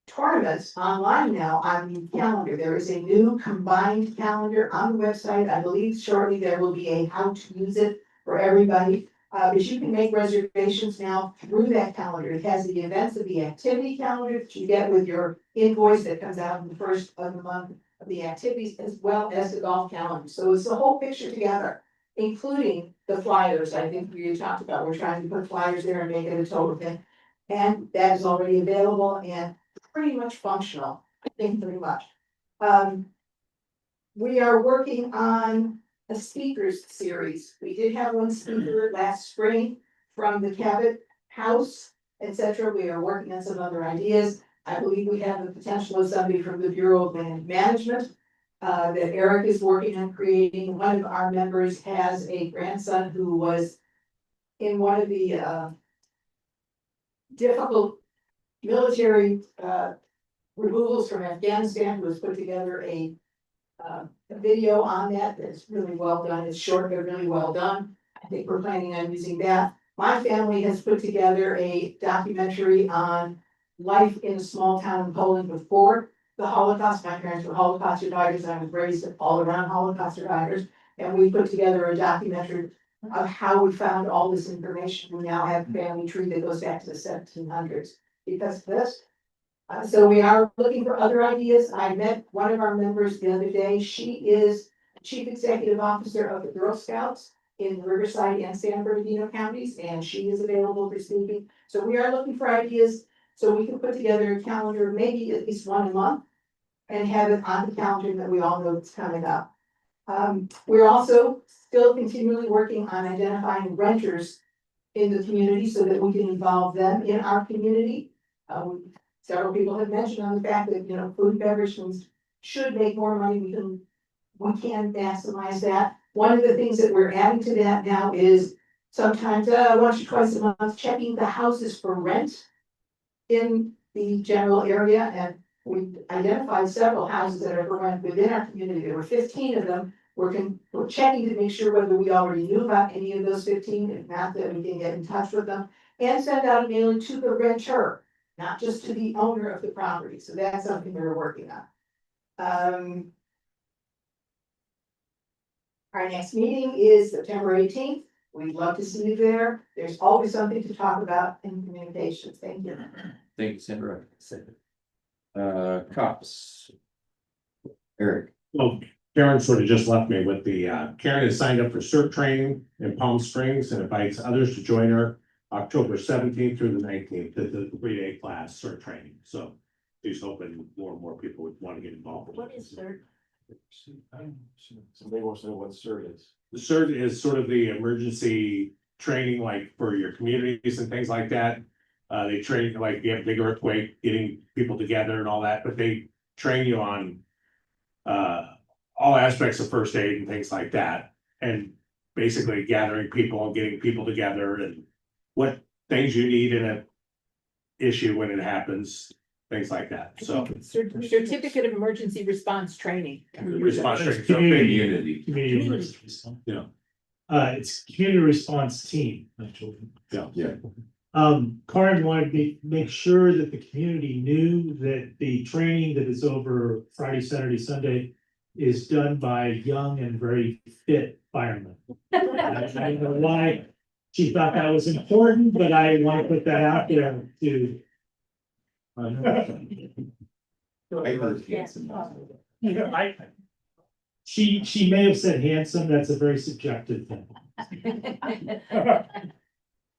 tournaments online now on the calendar. There is a new combined calendar on the website. I believe shortly there will be a how to use it for everybody. But you can make reservations now through that calendar. It has the events of the activity calendar that you get with your invoice that comes out in the first of the month of the activities, as well as the golf calendar. So it's the whole picture together, including the flyers. I think we talked about, we're trying to put flyers there and make it a total thing. And that is already available and pretty much functional, I think pretty much. We are working on a speakers series. We did have one speaker last spring from the Cabot House, etc. We are working on some other ideas. I believe we have the potential of somebody from the Bureau of Land Management that Eric is working on creating. One of our members has a grandson who was in one of the difficult military removals from Afghanistan, who has put together a video on that that's really well done. It's short, but really well done. I think we're planning on using that. My family has put together a documentary on life in a small town in Poland before the Holocaust. My parents were Holocaust survivors. I was raised all around Holocaust survivors. And we put together a documentary of how we found all this information. We now have a family tree that goes back to the 1700s because of this. So we are looking for other ideas. I met one of our members the other day. She is Chief Executive Officer of the Girl Scouts in Riverside and San Bernardino counties, and she is available for speaking. So we are looking for ideas so we can put together a calendar, maybe at least one a month, and have it on the calendar that we all know it's coming up. We're also still continually working on identifying renters in the community so that we can involve them in our community. Several people have mentioned on the fact that, you know, food and beverage should make more money. We can maximize that. One of the things that we're adding to that now is sometimes once or twice a month, checking the houses for rent in the general area. And we identified several houses that are for rent within our community. There were 15 of them. We're checking to make sure whether we already knew about any of those 15. If not, that we can get in touch with them and send out a mailing to the renter, not just to the owner of the property. So that's something we're working on. Our next meeting is September 18th. We'd love to see you there. There's always something to talk about in communications. Thank you. Thank you, Sandra. Cops. Eric. Well, Karen sort of just left me with the, Karen has signed up for CERT training in Palm Springs and invites others to join her. October 17th through the 19th, the 3-day class or training, so. He's hoping more and more people would want to get involved. What is CERT? Somebody wants to know what CERT is. The CERT is sort of the emergency training, like for your communities and things like that. They train, like, you have big earthquake, getting people together and all that, but they train you on all aspects of first aid and things like that. And basically gathering people and getting people together and what things you need in a issue when it happens, things like that, so. Certificate of Emergency Response Training. Response training, so Community. Community emergency response. Yeah. It's community response team, actually. Yeah. Karen wanted to make sure that the community knew that the training that is over Friday, Saturday, Sunday is done by young and very fit firemen. I don't know why she thought that was important, but I want to put that out there to. I heard handsome. She may have said handsome, that's a very subjective thing.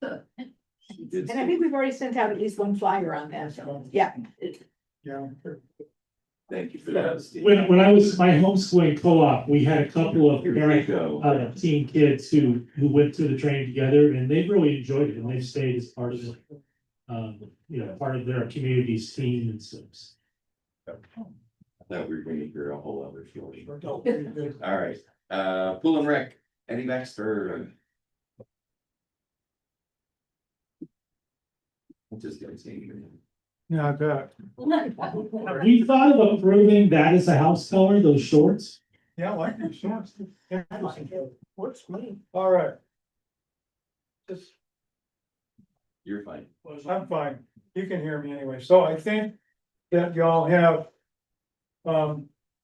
And I think we've already sent out at least one flyer on that, so, yeah. Thank you for that. Steve. When I was my homeschooling co-op, we had a couple of Here we parent go. teen kids who went through the training together and they really enjoyed it and they've stayed as part of part of their community's team and stuff. I thought we were gonna hear a whole other story. All right, Pool and Rec, Eddie Baxter. I'm just gonna say. Yeah, I bet. We thought of approving that as a house color, those shorts. Yeah, I like these shorts. Works for me. All right. Just, You're fine. I'm fine. You can hear me anyway. So I think that y'all have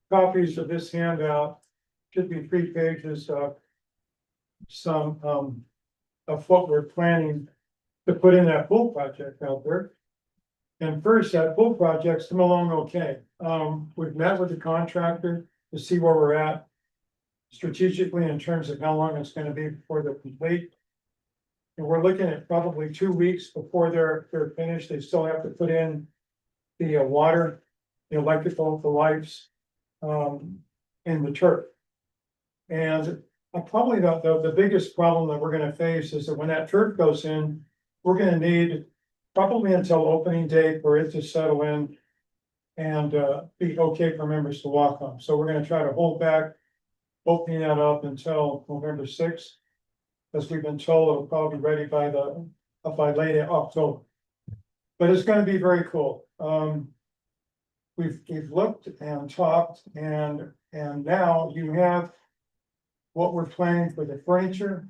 copies of this handout. Should be 3 pages of some of what we're planning to put in that pool project out there. And first, that pool project's come along okay. We've met with the contractor to see where we're at strategically in terms of how long it's gonna be before they're complete. And we're looking at probably 2 weeks before they're finished. They still have to put in the water, the electrical, the lights, and the turf. And probably the biggest problem that we're gonna face is that when that turf goes in, we're gonna need probably until opening day for it to settle in and be okay for members to walk on. So we're gonna try to hold back opening that up until November 6th. As we've been told, it'll probably be ready by late October. But it's gonna be very cool. We've looked and talked and now you have what we're planning for the furniture.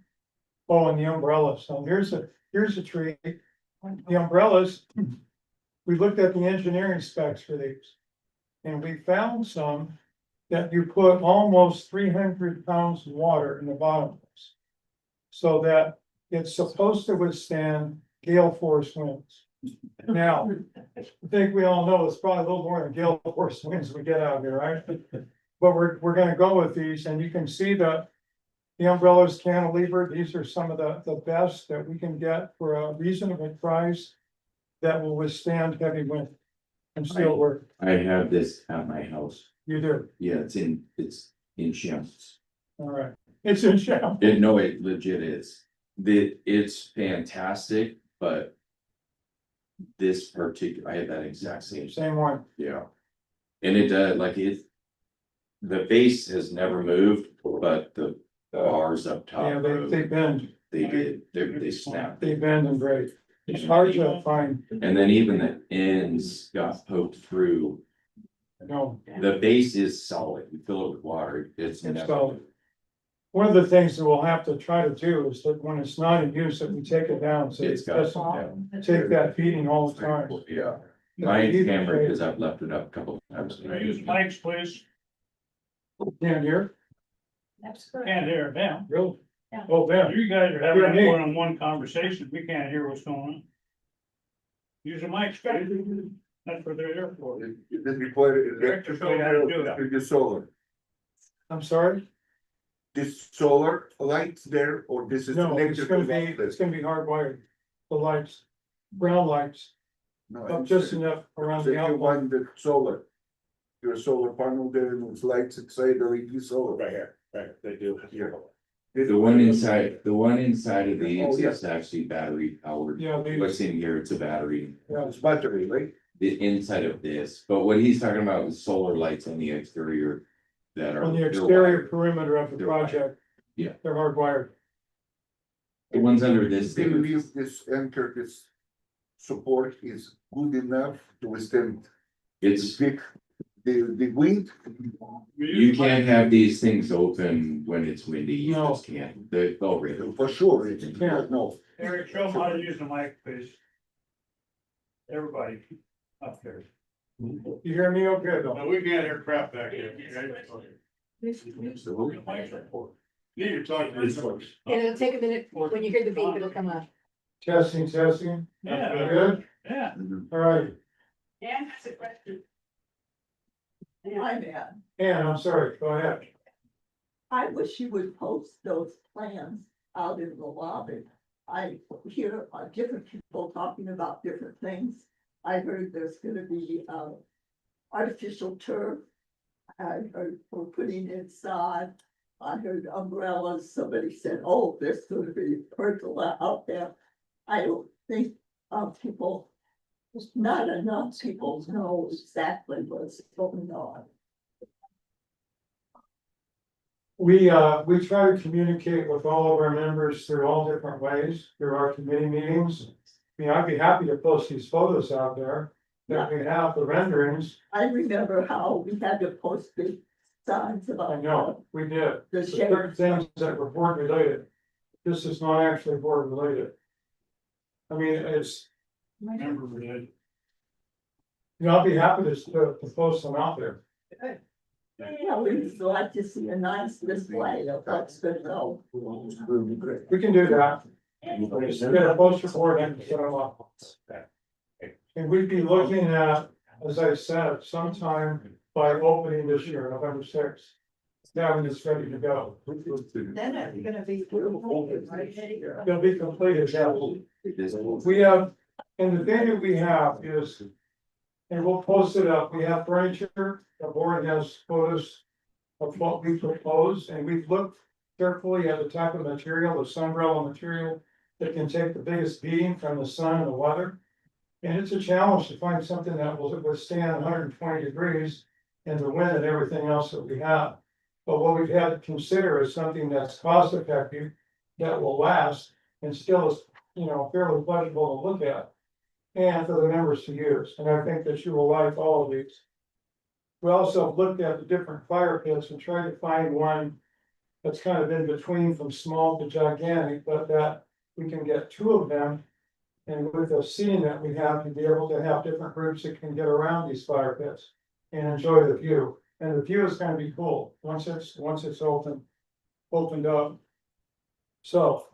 Oh, and the umbrellas. So here's a treat. The umbrellas, we looked at the engineering specs for these. And we found some that you put almost 300 pounds of water in the bottom of this. So that it's supposed to withstand gale force winds. Now, I think we all know it's probably a little more than gale force winds we get out here, right? But we're gonna go with these and you can see the umbrellas cantilever. These are some of the best that we can get for a reasonable price that will withstand heavy wind and still work. I have this at my house. You do. Yeah, it's in shambles. All right. It's in shambles. No, it legit is. It's fantastic, but this particular, I had that exact same. Same one. Yeah. And it the base has never moved, but the bars up top. Yeah, they bend. They snap. They bend and break. It's hard to find. And then even the ends got poked through. No. The base is solid. You fill it with water, it's It's never. solid. One of the things that we'll have to try to do is that when it's not in use, that we take it down, so it It's got doesn't some. take that beating all the time. Yeah. Mine's camera, because I've left it up a couple of times. Use mics, please. Can't hear? That's correct. Can't hear them. Really? Yeah. Oh, there. You guys are having Hear me. a one-on-one conversation. We can't hear what's going on. Use the mics, guys. That's what they're there for. This before Director showed you how to do that. the solar. I'm sorry? This solar lights there or this is No, it's connected to gonna be the hardwired. the lights, brown lights, No, but just enough around So the you outline. want the solar. Your solar panel there and it's lights inside the LED solar. Right here, right, they do. Here. The one inside of these Oh, yeah. is actually battery powered. Yeah, these, What's in here, it's a battery, It's battery, right? the inside of this, but what he's talking about is solar lights on the exterior. That are. on the they're exterior wired. perimeter of the They're wired. project. Yeah. They're hardwired. The ones under this, Do you thing, believe this anchor, this support is good enough to withstand it's, the wind? you can't have these things open when it's windy, you No. just can't, they'll rip. For sure, it's, Yeah. no. Eric, show them how to use the mic, please. Everybody up there. You hear me okay though? No, we can't hear crap back here. Need to talk to these folks. And it'll take a minute, when you hear the beep, it'll come up. Testing, testing. Yeah. Good, Yeah. all right. Dan has a question. My bad. Ann, I'm sorry, go ahead. I wish you would post those plans out in the lobby. I hear different people talking about different things. I heard there's gonna be artificial turf. I heard we're putting in sod. I heard umbrellas. Somebody said, oh, there's gonna be pergola out there. I don't think people, not enough people know exactly what's going on. We try to communicate with all of our members through all different ways, through our committee meetings. I mean, I'd be happy to post these photos out there that we have, the renderings. I remember how we had to post big signs about. I know, we did. The For shape. certain things that were board related. This is not actually board related. I mean, it's, you know, I'll be happy to post them out there. Yeah, we'd like to see a nice display of what's good though. We can do that. Get a poster board and set them up. And we'd be looking at, as I said, sometime by opening this year, November sixth. Having this ready to go. Then it's gonna be. They'll be completed, yeah. We have, and the thing that we have is. And we'll post it up, we have furniture, the board has photos of what we propose, and we've looked carefully at the type of material, the sunbrella material. That can take the biggest beating from the sun and the weather. And it's a challenge to find something that will withstand 120 degrees and the wind and everything else that we have. But what we've had to consider is something that's cost effective, that will last, and still is, you know, fairly pleasurable to look at. And for the members to use, and I think that you will like all of these. We also looked at the different fire pits and tried to find one. That's kind of in between from small to gigantic, but that we can get two of them. And with the seating that we have, to be able to have different groups that can get around these fire pits. And enjoy the view, and the view is gonna be cool, once it's opened up. So,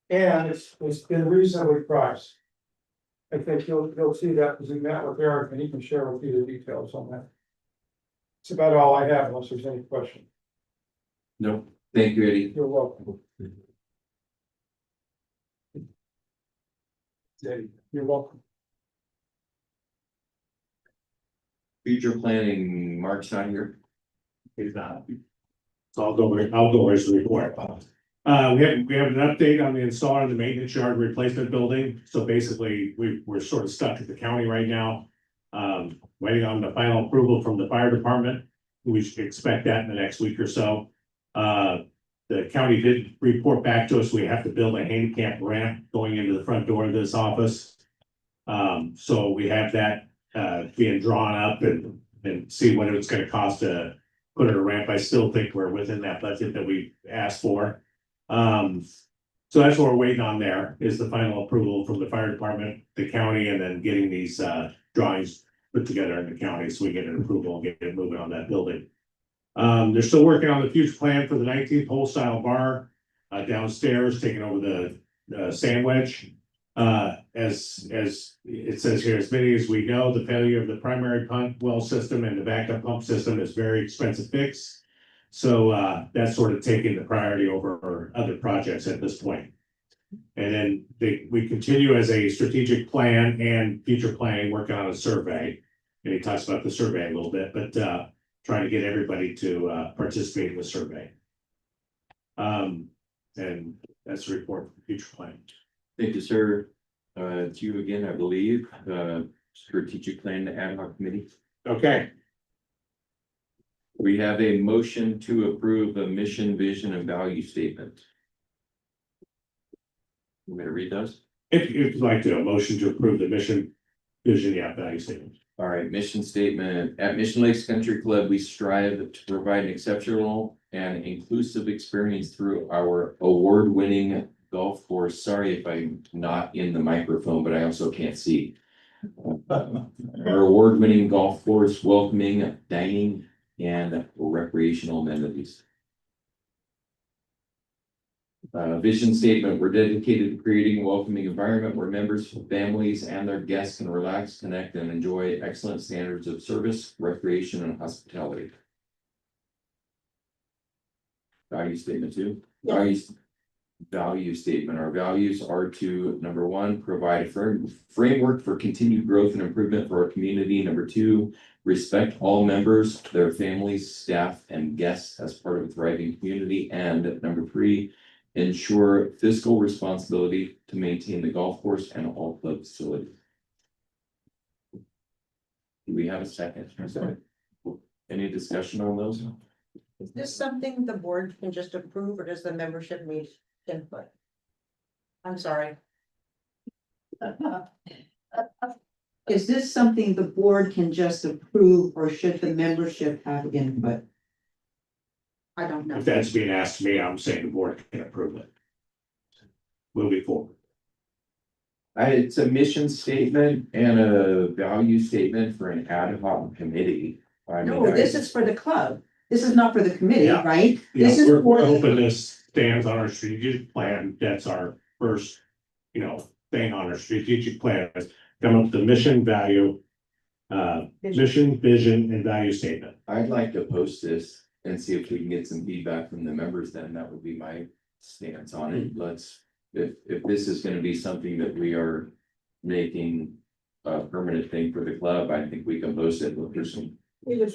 and it's been reasonably priced. I think you'll see that because we met with Eric and he can share with you the details on that. It's about all I have unless there's any question. No, thank you, Eddie. You're welcome. You're welcome. Future planning, Mark's not here. He's not. So I'll go as the report. We have an update on the installer of the maintenance yard replacement building. So basically, we're sort of stuck at the county right now. Waiting on the final approval from the fire department. We should expect that in the next week or so. The county did report back to us, we have to build a handicap ramp going into the front door of this office. So we have that being drawn up and see what it's gonna cost to put in a ramp. I still think we're within that budget that we asked for. So that's what we're waiting on there, is the final approval from the fire department, the county, and then getting these drawings put together in the county, so we get an approval and get it moving on that building. They're still working on the future plan for the 19th hole style bar downstairs, taking over the sand wedge. As it says here, as many as we know, the failure of the primary pump well system and the backup pump system is very expensive fix. So that's sort of taking the priority over other projects at this point. And then we continue as a strategic plan and future planning, working on a survey. And he talks about the survey a little bit, but trying to get everybody to participate in the survey. And that's a report for future planning. Thank you, sir. It's you again, I believe, strategic plan ad hoc committee. Okay, We have a motion to approve a mission, vision, and value statement. You want me to read those? if you'd like to, a motion to approve the mission, vision, value statement. All right, mission statement. At Mission Lakes Country Club, we strive to provide an exceptional and inclusive experience through our award-winning golf course. Sorry if I'm not in the microphone, but I also can't see. Our award-winning golf course, welcoming, dining, and recreational amenities. Vision statement, we're dedicated to creating a welcoming environment where members, families, and their guests can relax, connect, and enjoy excellent standards of service, recreation, and hospitality. Value statement too. Value statement. Our values are to, number one, provide a framework for continued growth and improvement for our community. Number two, respect all members, their families, staff, and guests as part of a thriving community. And number three, ensure fiscal responsibility to maintain the golf course and all club facilities. Do we have a second? Any discussion on those? Is this something the board can just approve, or does the membership need input? I'm sorry. Is this something the board can just approve, or should the membership have input? I don't know. If that's being asked me, I'm saying the board can approve it. Moving forward. It's a mission statement and a value statement for an ad hoc committee. No, this is for the club. This is not for the committee, Yeah. right? Yeah, This is we're for the- hoping this stands on our strategic plan. That's our first, thing on our strategic plan. Is come up with the mission, value, mission, vision, and value statement. I'd like to post this and see if we can get some feedback from the members, then that would be my stance on it. If this is gonna be something that we are making a permanent thing for the club, I think we can post it with some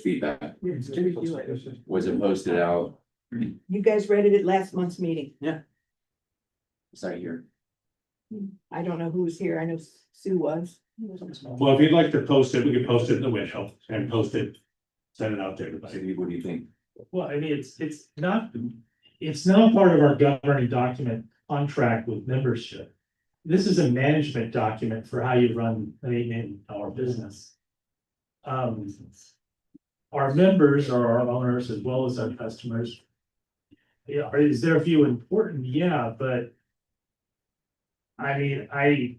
feedback. Was it posted out? You guys read it at last month's meeting. Was I here? I don't know who was here. I know Sue was. Well, if you'd like to post it, we can post it in the window and post it, send it out to everybody. Cindy, what do you think? Well, I mean, it's not part of our governing document contract with membership. This is a management document for how you run our business. Our members are our owners as well as our customers. Yeah, is there a few important? Yeah, but I mean, I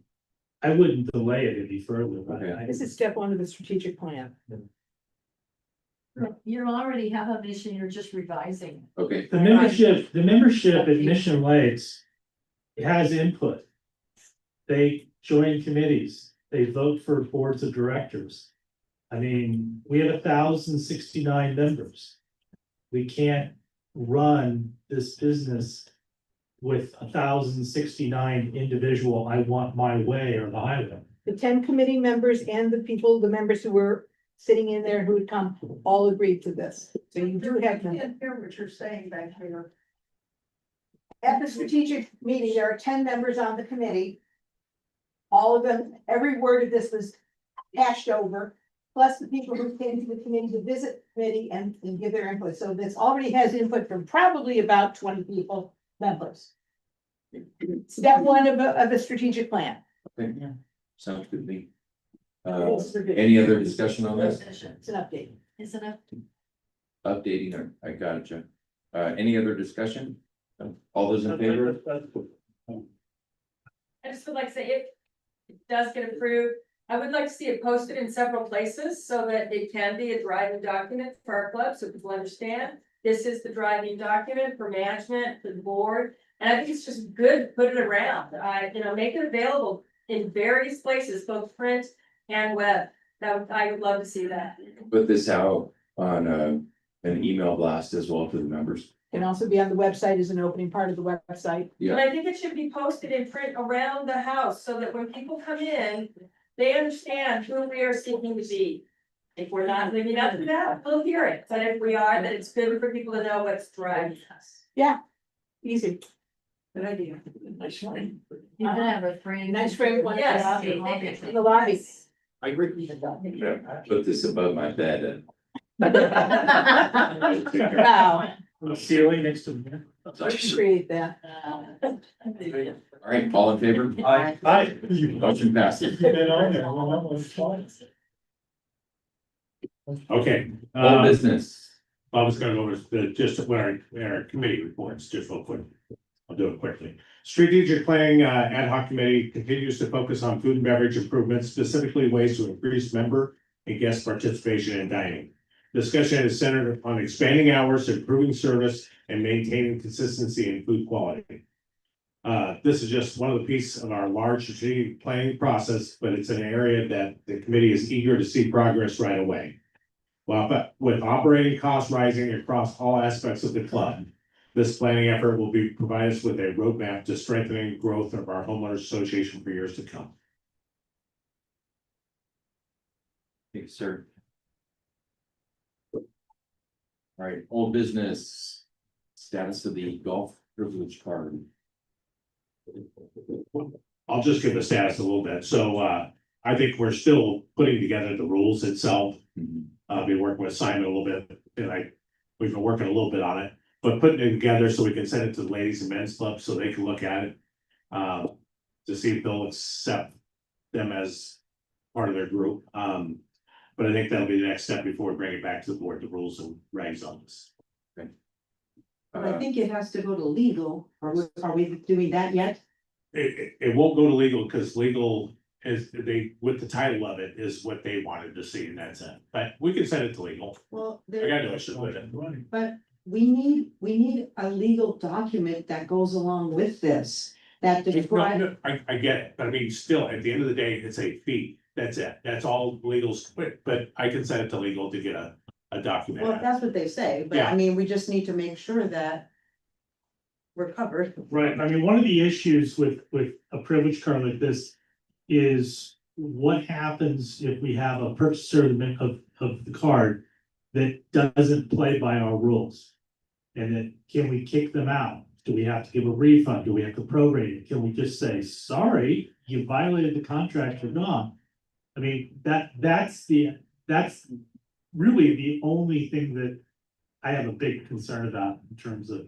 wouldn't delay it any further. This is step one of the strategic plan. You already have a mission, you're just revising. Okay, The membership at Mission Lakes has input. They join committees, they vote for boards of directors. I mean, we have 1,069 members. We can't run this business with 1,069 individual, I want my way or the highway. The 10 committee members and the members who were sitting in there who would come, all agreed to this. So you do have them. can't hear what you're saying back here. At the strategic meeting, there are 10 members on the committee. All of them, every word of this was hashed over, plus the people who came to the committee to visit the committee and give their input. So this already has input from probably about 20 people, members. Step one of a strategic plan. okay, sounds good to me. Any other discussion on this? It's an update. Isn't it? Updating, I got it, Jeff. Any other discussion? All those in favor? I just would like to say, if it does get approved, I would like to see it posted in several places so that it can be a driving document for our club, so people understand. This is the driving document for management, for the board, and I think it's just good to put it around. Make it available in various places, both print and web. I would love to see that. Put this out on an email blast as well to the members. Can also be on the website as an opening part of the website. But I think it should be posted in print around the house so that when people come in, they understand who we are seeking to be. If we're not living up to that, we'll hear it, but if we are, then it's good for people to know what's driving us. Yeah, easy. Good idea. Nice line. You can have a frame. Nice frame one. Yes. In the lobby. I agree. Put this above my bed and. Wow, Ceiling next to me. create that. All right, all in favor? Hi. Motion passes. Okay. All business. I was gonna go over just what our committee reports, just real quick. I'll do it quickly. Strategic Planning Ad Hoc Committee continues to focus on food and beverage improvements, specifically ways to increase member and guest participation in dining. Discussion is centered on expanding hours, improving service, and maintaining consistency in food quality. This is just one of the pieces of our large strategic planning process, but it's an area that the committee is eager to see progress right away. Well, but with operating costs rising across all aspects of the club, this planning effort will provide us with a roadmap to strengthening growth of our homeowners association for years to come. Thank you, sir. All right, old business, status of the golf privilege card. I'll just give the status a little bit. So I think we're still putting together the rules itself. I've been working with Simon a little bit, and we've been working a little bit on it, but putting it together so we can send it to the ladies and men's club so they can look at it. To see if they'll accept them as part of their group. But I think that'll be the next step before we bring it back to the board, the rules and regs on this. Okay. I think it has to go to legal. Are we doing that yet? It won't go to legal because legal is with the title of it is what they wanted to see, and that's it. But we can send it to legal. Well, I got no issue with it. but we need a legal document that goes along with this. That describes. No, I get it, but I mean, still, at the end of the day, it's a fee. That's it. That's all legal's, but I can send it to legal to get a document. Well, that's what they say, but Yeah. I mean, we just need to make sure that we're covered. Right, I mean, one of the issues with a privilege card like this is what happens if we have a purchaser of the card that doesn't play by our rules? And then can we kick them out? Do we have to give a refund? Do we have to prorate it? Can we just say, sorry, you violated the contract, you're gone? I mean, that's really the only thing that I have a big concern about in terms of.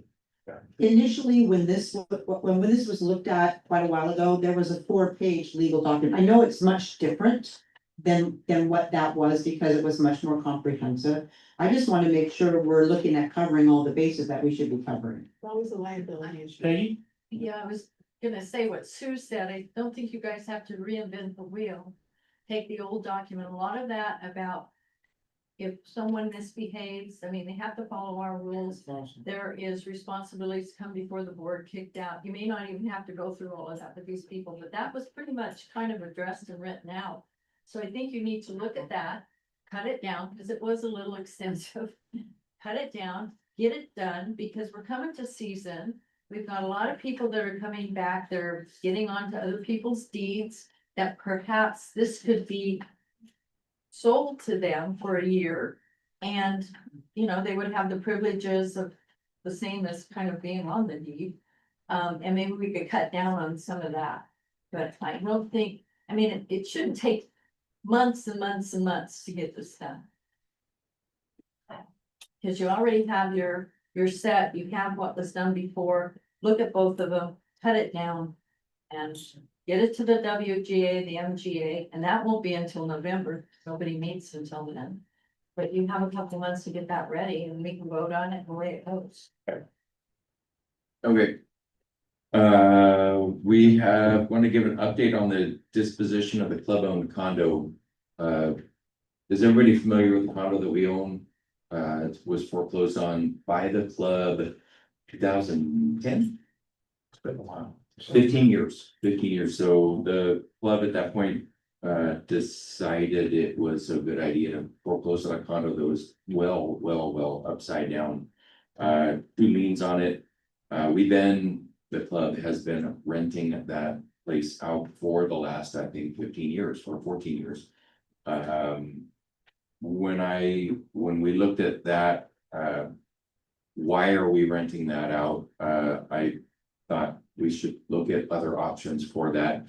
Initially, when this was looked at quite a while ago, there was a 4-page legal document. I know it's much different than what that was because it was much more comprehensive. I just want to make sure we're looking at covering all the bases that we should be covering. It's always a liability issue. Peggy? Yeah, I was gonna say what Sue said. I don't think you guys have to reinvent the wheel. Take the old document, a lot of that about if someone misbehaves, I mean, they have to follow our rules. There is responsibilities to come before the board kicked out. You may not even have to go through all of that with these people, but that was pretty much kind of addressed and written out. So I think you need to look at that, cut it down, because it was a little extensive. Cut it down, get it done, because we're coming to season. We've got a lot of people that are coming back, they're getting onto other people's deeds, that perhaps this could be sold to them for a year. And, you know, they would have the privileges of the same as kind of being on the deed. And maybe we could cut down on some of that. But I don't think, I mean, it shouldn't take months and months and months to get this done. Cause you already have your set, you have what was done before, look at both of them, cut it down. And get it to the WGA, the MGA, and that won't be until November, nobody meets until then. But you have a couple months to get that ready and we can vote on it the way it goes. Okay. We want to give an update on the disposition of the club owned condo. Is everybody familiar with the condo that we own? It was foreclosed on by the club 2010. It's been a while. 15 years. So the club at that point decided it was a good idea to foreclose on a condo that was well upside down. two liens on it. The club has been renting that place out for the last, I think, 15 years or 14 years. When we looked at that, why are we renting that out? I thought we should look at other options for that.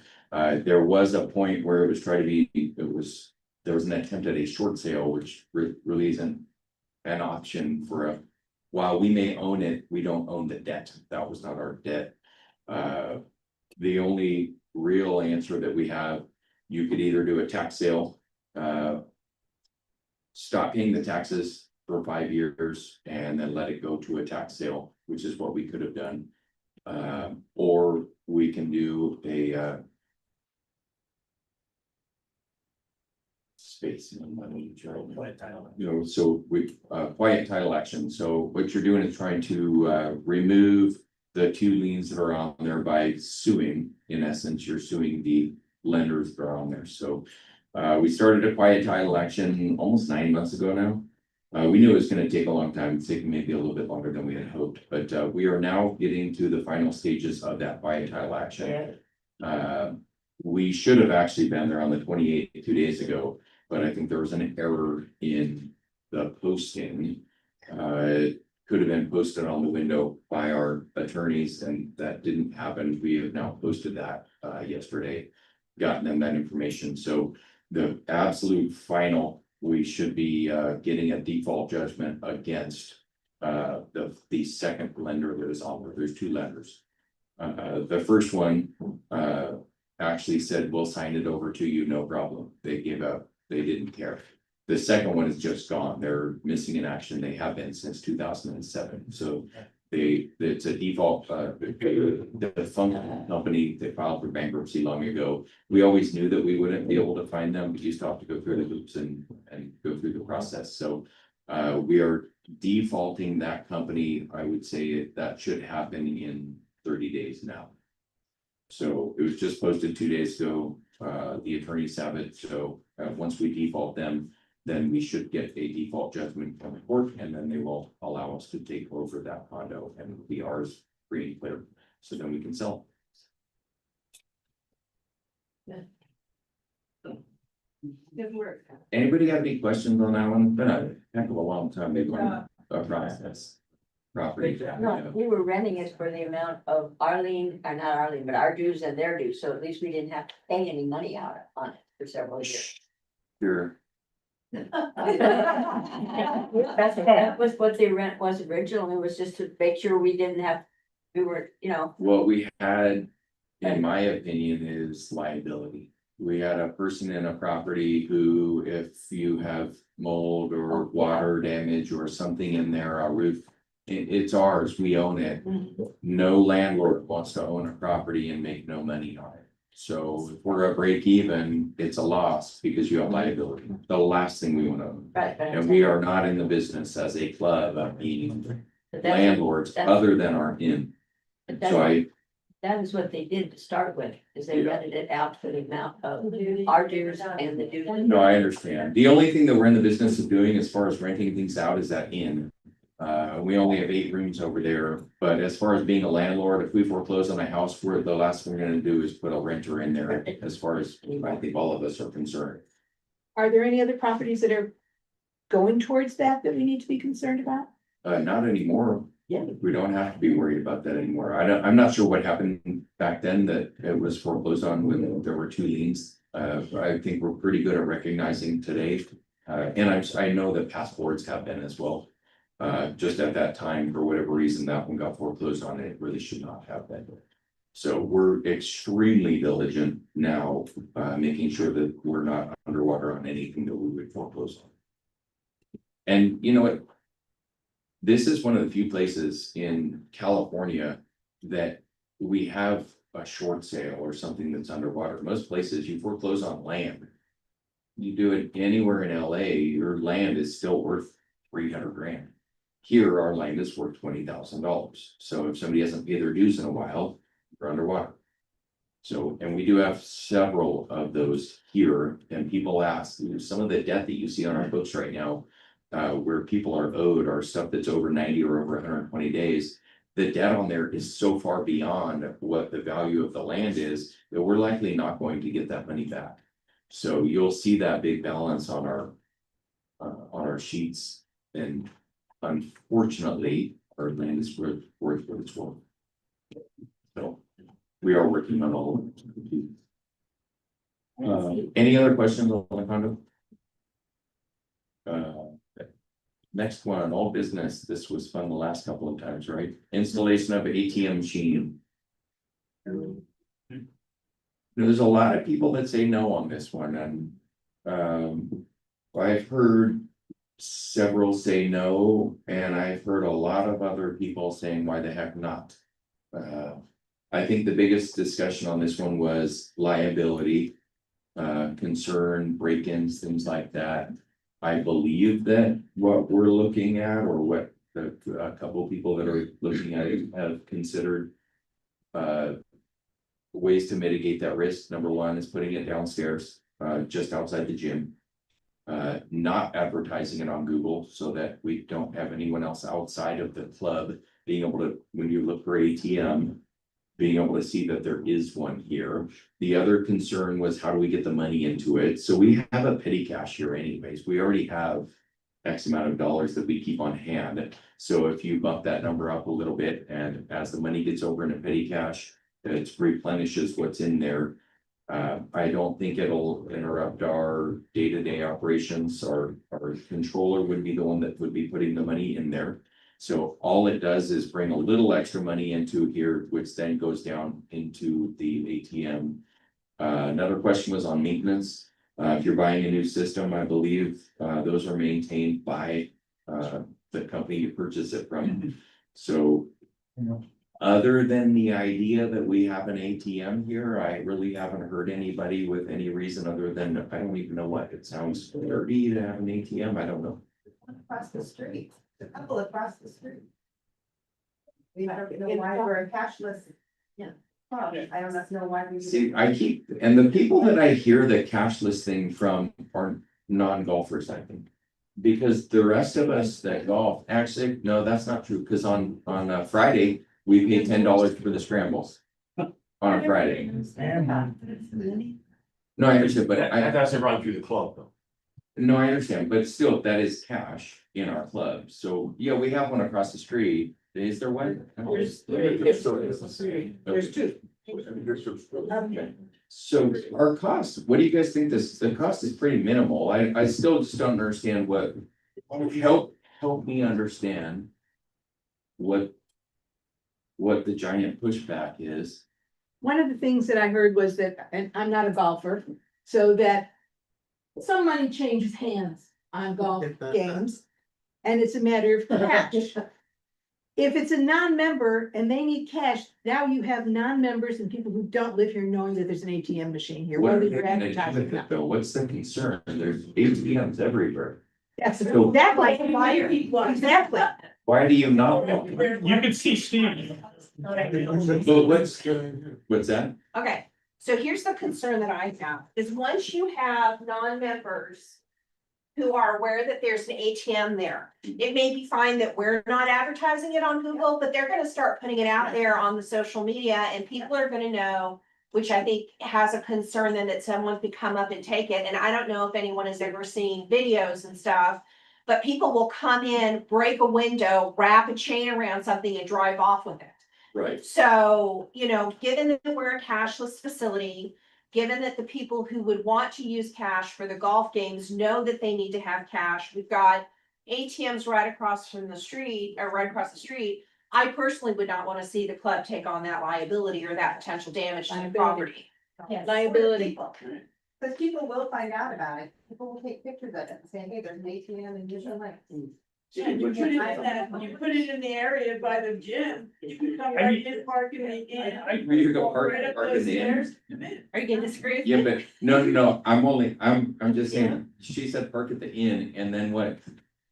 There was a point where it was trying to be, there was an attempt at a short sale, which really isn't an option for while we may own it, we don't own the debt. That was not our debt. The only real answer that we have, you could either do a tax sale, stop paying the taxes for 5 years and then let it go to a tax sale, which is what we could have done. Or we can do a space and money, so we quiet title action. So what you're doing is trying to remove the two liens that are on there by suing. In essence, you're suing the lenders that are on there. So we started a quiet title action almost 9 months ago now. We knew it was going to take a long time. It's taking maybe a little bit longer than we had hoped, but we are now getting to the final stages of that quiet title action. We should have actually been there on the 28th, 2 days ago, but I think there was an error in the posting. It could have been posted on the window by our attorneys, and that didn't happen. We have now posted that yesterday, gotten them that information. So the absolute final, we should be getting a default judgment against the second lender that is on there. There's two lenders. The first one actually said, we'll sign it over to you, no problem. They gave up, they didn't care. The second one is just gone. They're missing in action. They have been since 2007. So it's a default, the fund company, they filed for bankruptcy long ago. We always knew that we wouldn't be able to find them. We used to have to go through the hoops and go through the process. So we are defaulting that company. I would say that should happen in 30 days now. So it was just posted 2 days ago. The attorneys have it. So once we default them, then we should get a default judgment from the court, and then they will allow us to take over that condo and it'll be ours free and clear. So then we can sell. Good work. Anybody have any questions on that one? Been a heck of a long time they've been a process. Property. No, we were renting it for the amount of Arlene, or not Arlene, but our dues and their dues, so at least we didn't have to pay any money out on it for several years. Sure. That was what the rent was originally, was just to make sure we didn't have, we were, What we had, in my opinion, is liability. We had a person in a property who, if you have mold or water damage or something in there, a roof, it's ours, we own it. No landlord wants to own a property and make no money on it. So if we're a break even, it's a loss because you have liability. The last thing we want to own. right, but. And we are not in the business as a club of being landlords other than our inn. So That is what they did to start with, is they rented it out for the amount of our dues and the dues. No, I understand. The only thing that we're in the business of doing as far as renting things out is that inn. We only have 8 rooms over there, but as far as being a landlord, if we foreclose on a house, the last thing we're gonna do is put a renter in there, as far as I think all of us are concerned. Are there any other properties that are going towards that we need to be concerned about? Not anymore. Yeah. We don't have to be worried about that anymore. I'm not sure what happened back then that it was foreclosed on when there were 2 liens. I think we're pretty good at recognizing today. And I know that past boards have been as well. Just at that time, for whatever reason, that one got foreclosed on, it really should not have been. So we're extremely diligent now, making sure that we're not underwater on anything that we would foreclose on. And you know what? This is one of the few places in California that we have a short sale or something that's underwater. Most places you foreclose on land. You do it anywhere in LA, your land is still worth 300 grand. Here, our land is worth $20,000. So if somebody hasn't paid their dues in a while, they're underwater. So, and we do have several of those here, and people ask, some of the debt that you see on our books right now, where people are owed or stuff that's over 90 or over 120 days. The debt on there is so far beyond what the value of the land is that we're likely not going to get that money back. So you'll see that big balance on our sheets, and unfortunately, our land is worth what it's worth. So we are working on all of it. Any other questions on the condo? Next one, all business. This was fun the last couple of times, right? Installation of ATM machine. There's a lot of people that say no on this one, and I've heard several say no, and I've heard a lot of other people saying why the heck not. I think the biggest discussion on this one was liability, concern, break-ins, things like that. I believe that what we're looking at, or what a couple of people that are looking at it have considered. Ways to mitigate that risk. Number one is putting it downstairs, just outside the gym. Not advertising it on Google so that we don't have anyone else outside of the club being able to, when you look for ATM, being able to see that there is one here. The other concern was how do we get the money into it? So we have a petty cash here anyways. We already have X amount of dollars that we keep on hand. So if you bump that number up a little bit, and as the money gets over into petty cash, it replenishes what's in there. I don't think it'll interrupt our day-to-day operations. Our controller would be the one that would be putting the money in there. So all it does is bring a little extra money into here, which then goes down into the ATM. Another question was on maintenance. If you're buying a new system, I believe those are maintained by the company you purchase it from. So other than the idea that we have an ATM here, I really haven't heard anybody with any reason other than, I don't even know what, it sounds dirty to have an ATM, I don't know. Across the street, a couple across the street. We don't know why we're cashless. Yeah. I don't know why we. See, and the people that I hear the cashless thing from are non-golfers, I think. Because the rest of us that golf, actually, no, that's not true, because on Friday, we pay $10 for the scrambles. On a Friday. No, I understand, but That doesn't run through the club though. no, I understand, but still, that is cash in our club. So, yeah, we have one across the street. Is there one? There's two. Okay. So our cost, what do you guys think the cost is pretty minimal. I still just don't understand help me understand what the giant pushback is. One of the things that I heard was that, and I'm not a golfer, so that some money changes hands on golf games. And it's a matter of cash. If it's a non-member and they need cash, now you have non-members and people who don't live here knowing that there's an ATM machine here. What are Whether they you're gonna do advertising with or it not. though? What's the concern? There's ATMs everywhere. That's So- exactly. Why do you not? You can see Steve. But what's that? Okay, so here's the concern that I have, is once you have non-members who are aware that there's an ATM there, it may be fine that we're not advertising it on Google, but they're gonna start putting it out there on the social media and people are gonna know, which I think has a concern then that someone could come up and take it. And I don't know if anyone has ever seen videos and stuff, but people will come in, break a window, wrap a chain around something and drive off with it. Right. So, given that we're a cashless facility, given that the people who would want to use cash for the golf games know that they need to have cash, we've got ATMs right across the street. I personally would not want to see the club take on that liability or that potential damage to the property. Liability. Because people will find out about it. People will take pictures of it and say, hey, there's an ATM and use your like. And you put it in the area by the gym, you can come right in, park in the inn. You go park in the inn. Are you gonna disagree with Yeah, me? but no, I'm just saying, she said park at the inn and then what?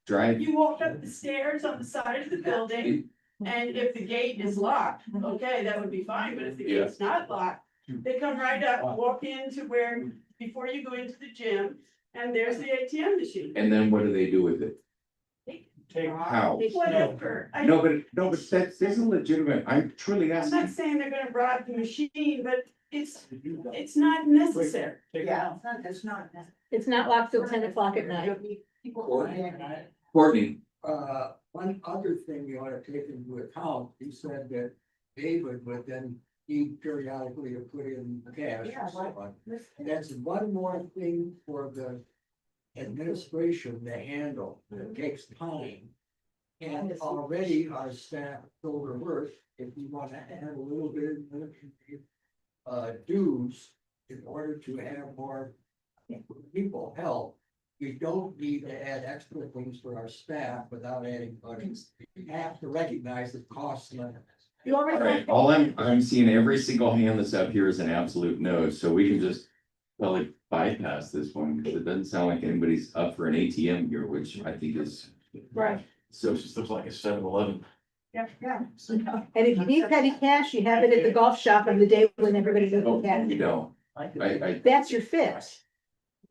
Drive? You walk up the stairs on the side of the building, and if the gate is locked, okay, that would be fine, but if the Yeah. gate's not locked, they come right up, walk into where, before you go into the gym, and there's the ATM machine. And then what do they do with it? take. How? Whatever. No, but that's isn't legitimate. I'm truly I'm not asking. saying they're gonna bribe the machine, but it's not necessary. Yeah. It's not locked till 10 o'clock at night. Courtney, One other thing you ought to take into account, he said that David would then he periodically to put in cash. or something. That's one more thing for the administration to handle. It takes time. And already our staff told her worth, if you want to add a little bit of dues in order to have more people help. We don't need to add extra things for our staff without adding budgets. We have to recognize the cost limit. You all already. right, all I'm seeing every single hand that's up here is an absolute no, so we can just. Probably bypass this one, because it doesn't sound like anybody's up for an ATM here, which I think is. Right. So It just looks like a 7-Eleven. Yeah. And if you need petty cash, you have it at the golf shop on the day when everybody goes no, to cash. we don't. I, That's your fix.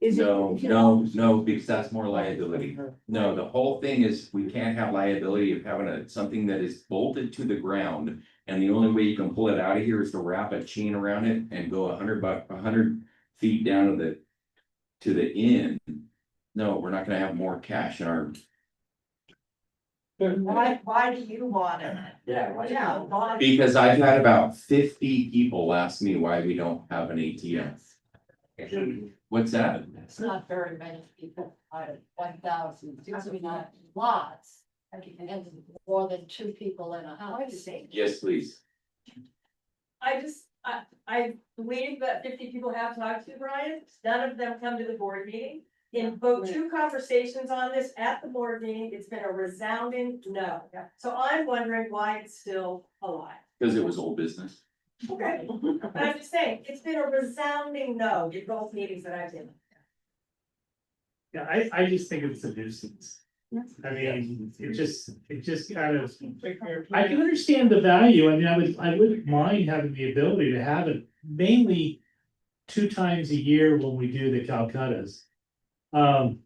Is it- no, because that's more liability. No, the whole thing is, we can't have liability of having something that is bolted to the ground. And the only way you can pull it out of here is to wrap a chain around it and go 100 feet down to the end. No, we're not gonna have more cash in our, Why do you want it? Yeah. Why? because I've had about 50 people ask me why we don't have an ATM. What's that? It's not very many people, 1,000, usually not lots. And more than 2 people in a house. Yes, please. I believe that 50 people have talked to Brian, none of them come to the board meeting. In both 2 conversations on this at the board meeting, it's been a resounding no. So I'm wondering why it's still alive. Because it was old business. Okay, but I'm just saying, it's been a resounding no in both meetings that I've been. Yeah, I just think it's a nuisance. I mean, it just kind of, I can understand the value. I mean, I wouldn't mind having the ability to have it mainly 2 times a year when we do the Calcuttas. But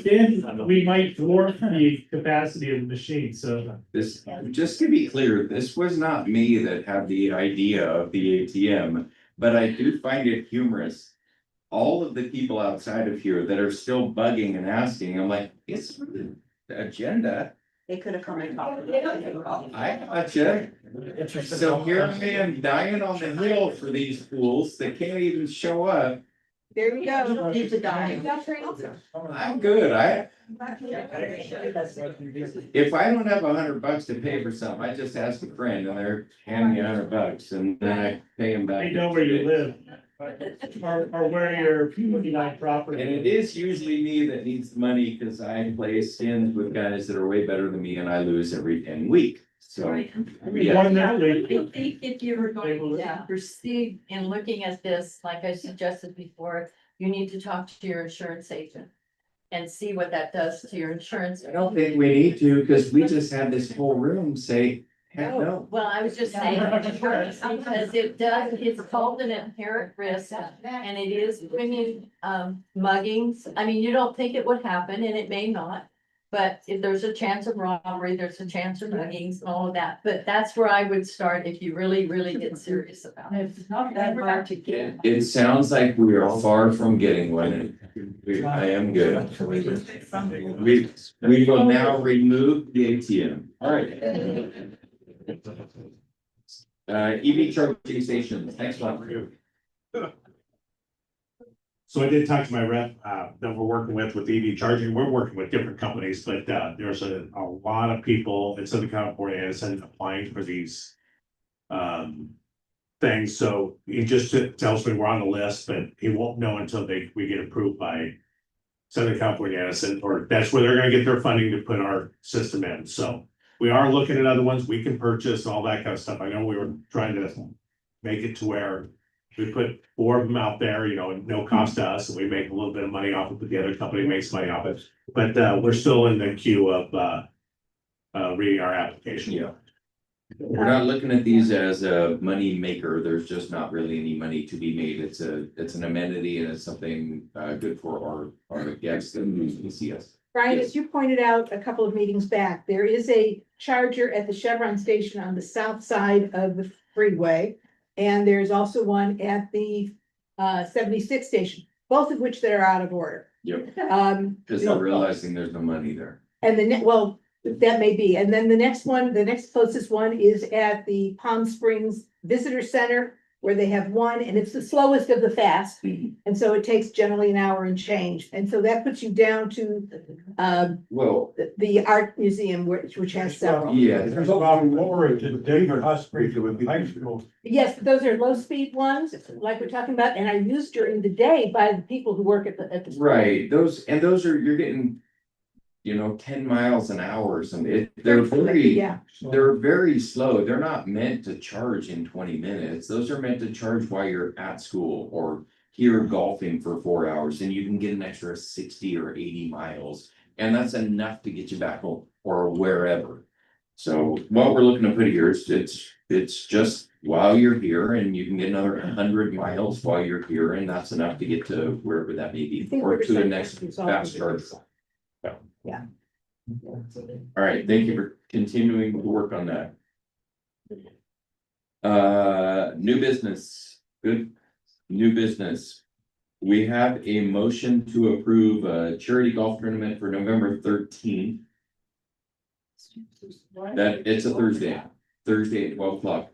then we might dwarf the capacity of the machine, so. This, just to be clear, this was not me that had the idea of the ATM, but I do find it humorous. All of the people outside of here that are still bugging and asking, I'm like, it's the agenda. They could have come and talked. I gotcha. So here I am dying on the hill for these fools that can't even show up. There you go. You don't need to die. I'm good. If I don't have $100 to pay for something, I just ask a friend and they're handing me $100 and then I pay them back. I know where you live. Or where your property. And it is usually me that needs the money because I play skins with guys that are way better than me and I lose every week. So. Yeah. One that I way. think if you were going to proceed in looking at this, like I suggested before, you need to talk to your insurance agent. And see what that does to your insurance. I don't think we need to, because we just had this whole room say, heck no. Well, I was just saying, because it does, it's called an inherent risk, and it is bringing, muggings. I mean, you don't think it would happen, and it may not. But if there's a chance of robbery, there's a chance of muggings and all of that, but that's where I would start if you really, really get serious about it. It's not that hard to get. It sounds like we are far from getting one. I am good. We will now remove the ATM. All right. EV charging stations, next one. So I did talk to my rep, that we're working with EV charging. We're working with different companies, but, there's a lot of people in Southern California and Southern applying for these. Things, so he just tells me we're on the list, but he won't know until we get approved by. Southern California Edison, or that's where they're gonna get their funding to put our system in, so. We are looking at other ones we can purchase, all that kind of stuff. I know we were trying to make it to where. We put 4 of them out there, no cost to us, and we make a little bit of money off of it, the other company makes money off it. But we're still in the queue of reading our application. Yeah. We're not looking at these as a money maker. There's just not really any money to be made. It's an amenity and it's something good for our guests and who see us. Brian, as you pointed out a couple of meetings back, there is a charger at the Chevron station on the south side of the freeway. And there's also one at the 76 station, both of which that are out of order. Yep, Um, because they're realizing there's no money there. and well, that may be, and then the next one, the next closest one is at the Palm Springs Visitor Center, where they have one, and it's the slowest of the fast. Mhm. And so it takes generally an hour and change, and so that puts you down to Well, the art museum, which has several. yeah, There's about more to David Husbury High School. Yes, but those are low speed ones, like we're talking about, and are used during the day by the people who work at the. school. right, those are, you're getting, 10 miles an hour, they're very, Yeah, they're very slow. They're not meant to charge in 20 minutes. Those are meant to charge while you're at school or here golfing for 4 hours, and you can get an extra 60 or 80 miles. And that's enough to get you back home or wherever. So what we're looking to put here is it's just while you're here, and you can get another 100 miles while you're here, and that's enough to get to wherever that may I be, think or to the Riverside next is all fast over. charge. Yeah. All right, thank you for continuing to work on that. New business, good, new business. We have a motion to approve a charity golf tournament for November 13th. That, it's a Thursday at 12 o'clock.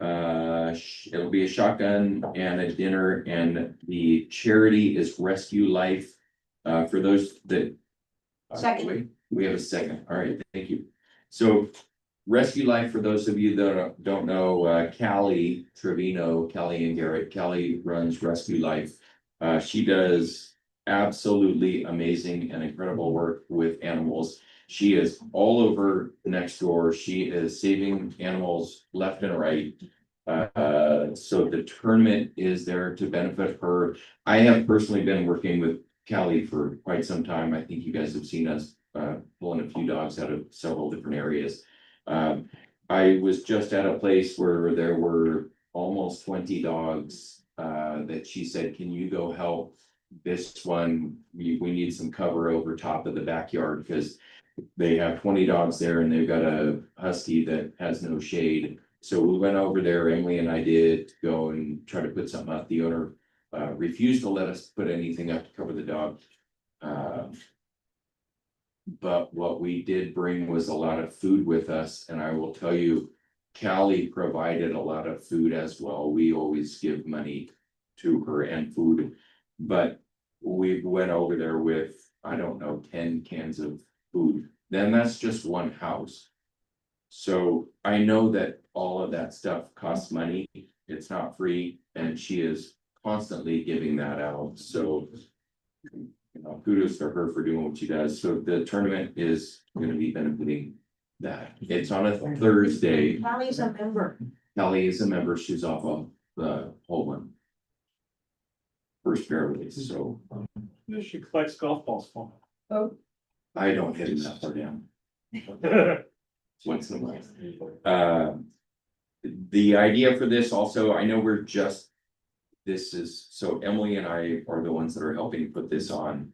It'll be a shotgun and a dinner, and the charity is Rescue Life. For those that. Second. Wait, we have a second. All right, thank you. So Rescue Life, for those of you that don't know, Callie Trevino, Callie and Garrett, Callie runs Rescue Life. She does absolutely amazing and incredible work with animals. She is all over next door. She is saving animals left and right. So the tournament is there to benefit her. I have personally been working with Callie for quite some time. I think you guys have seen us pulling a few dogs out of several different areas. I was just at a place where there were almost 20 dogs that she said, can you go help this one? We need some cover over top of the backyard because they have 20 dogs there and they've got a husky that has no shade. So we went over there, Emily and I did go and try to put something up. The owner refused to let us put anything up to cover the dog. But what we did bring was a lot of food with us, and I will tell you, Callie provided a lot of food as well. We always give money to her and food, but we went over there with, I don't know, 10 cans of food. Then that's just one house. So I know that all of that stuff costs money. It's not free, and she is constantly giving that out. So, kudos to her for doing what she does. So the tournament is gonna be benefiting that. It's on a Thursday. Molly's a member. Kelly is a member. She's off of the whole one. First fairway, so She collects golf balls for I don't hit him that far down. Once in a while. The idea for this also, I know so Emily and I are the ones that are helping put this on.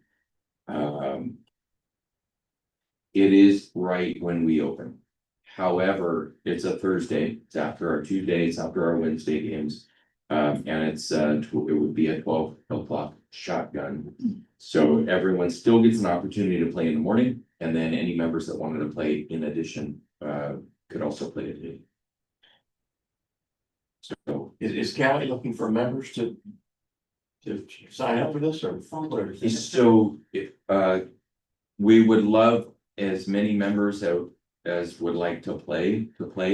It is right when we open. However, it's a Thursday, it's after our Tuesday, it's after our Wednesday games. And it would be a 12 o'clock shotgun. So everyone still gets an opportunity to play in the morning, and then any members that wanted to play in addition, could also play today. So Is Callie looking for members to sign up for this or? So if we would love as many members as would like to play.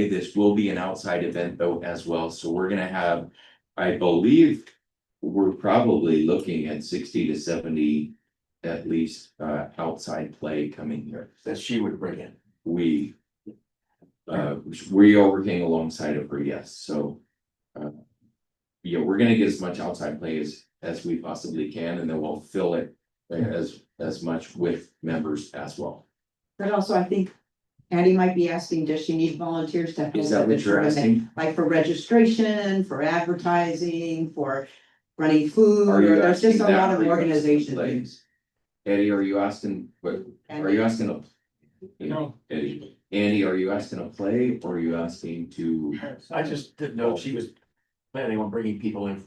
This will be an outside event though as well. So we're gonna have, I believe, we're probably looking at 60 to 70 at least outside play coming here. That she would bring in. We are working alongside of her, yes, so. Yeah, we're gonna get as much outside play as we possibly can, and then we'll fill it as much with members as well. But also, I think Patty might be asking, does she need volunteers to help? Is that with what the you're tournament? asking? Like for registration, for advertising, for running food, Are or you there's just asking a that lot of for your organization. legs? Eddie, are you asking, what, are you asking a? You know, Eddie, Andy, are you asking to play or are you asking to? I just didn't know if she was planning on bringing people in.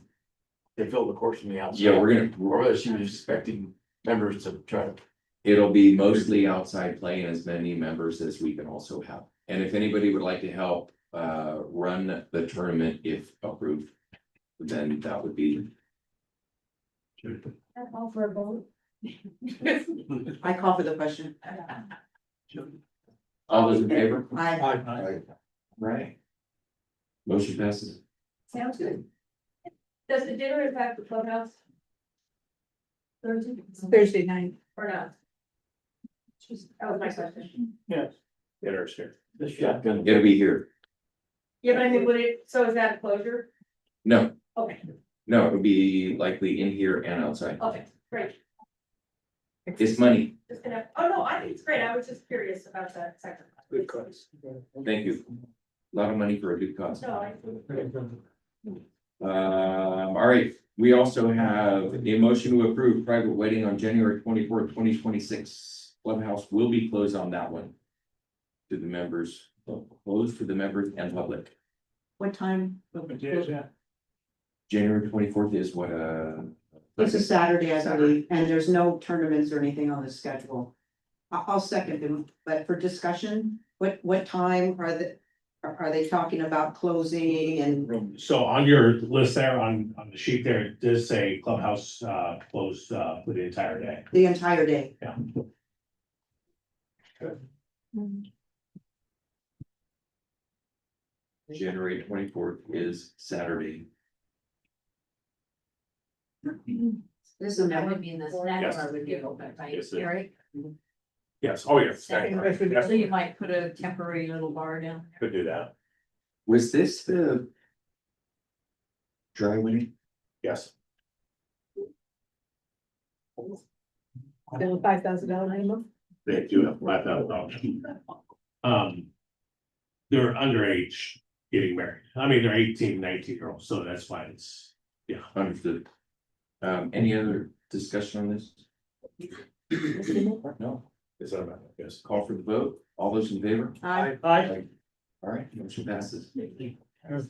They fill the course from the outside. Yeah, we're gonna, Or whether she was expecting members to try to. it'll be mostly outside playing as many members as we can also have. And if anybody would like to help, run the tournament if approved, then that would be. I'm all for a vote. I call for the question. All those in favor? I, Right. Motion passes. Sounds good. Does the dinner impact the clubhouse? Thursday night. Or not? That was my question. Yes. Dinner's here. The shotgun. It'll be here. Yeah, but I mean, would it, so is that a closure? No, Okay, no, it'll be likely in here and outside. okay, great. It's money. Just gonna, oh, no, I think it's great. I was just curious about that second. Good cause. Thank you. A lot of money for a good cause. No, I. All right, we also have a motion to approve private wedding on January 24th, 2026. Clubhouse will be closed on that one. To the members, closed to the members and public. what time? January 24th is what, It's a Saturday, I believe, and there's no tournaments or anything on the schedule. I'll second them, but for discussion, what time are they talking about closing and? So on your list there, on the sheet there, it does say clubhouse, closed, for the entire day. The entire day? Yeah. January 24th is Saturday. This is That never would be in the snack Yes. bar would be open, right, Yes, sir. Gary? Yes, oh, yes. So you might put a temporary little bar down. Could do that. Was this the dry wedding? Yes. Still $5,000 minimum. They do have $5,000. They're underage getting married. I mean, they're 18, 19-year-olds, so that's why it's, yeah. Understood. Any other discussion on this? No, Is that about, yes. call for the vote. All those in favor? Aye. All right, motion passes. We have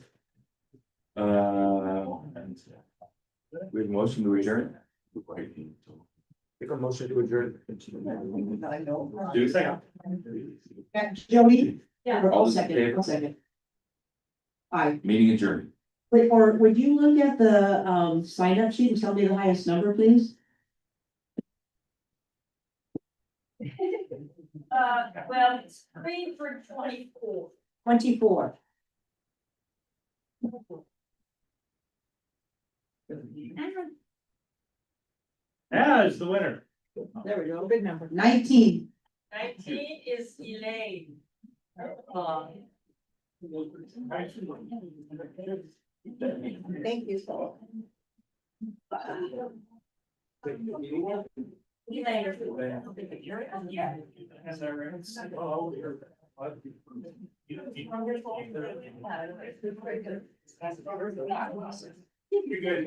a motion to adjourn. Take a motion to adjourn. Do a second. Jody? Yeah. All I'll those in second, favor? I'll second. Aye. Meeting adjourned. Wait, or would you look at the sign up sheet and tell me the highest number, please? Well, it's 3 for 24. 24. Yeah, it's the winner. There we go, big number. 19. 19 is Elaine. Thank you. Elaine. You're good.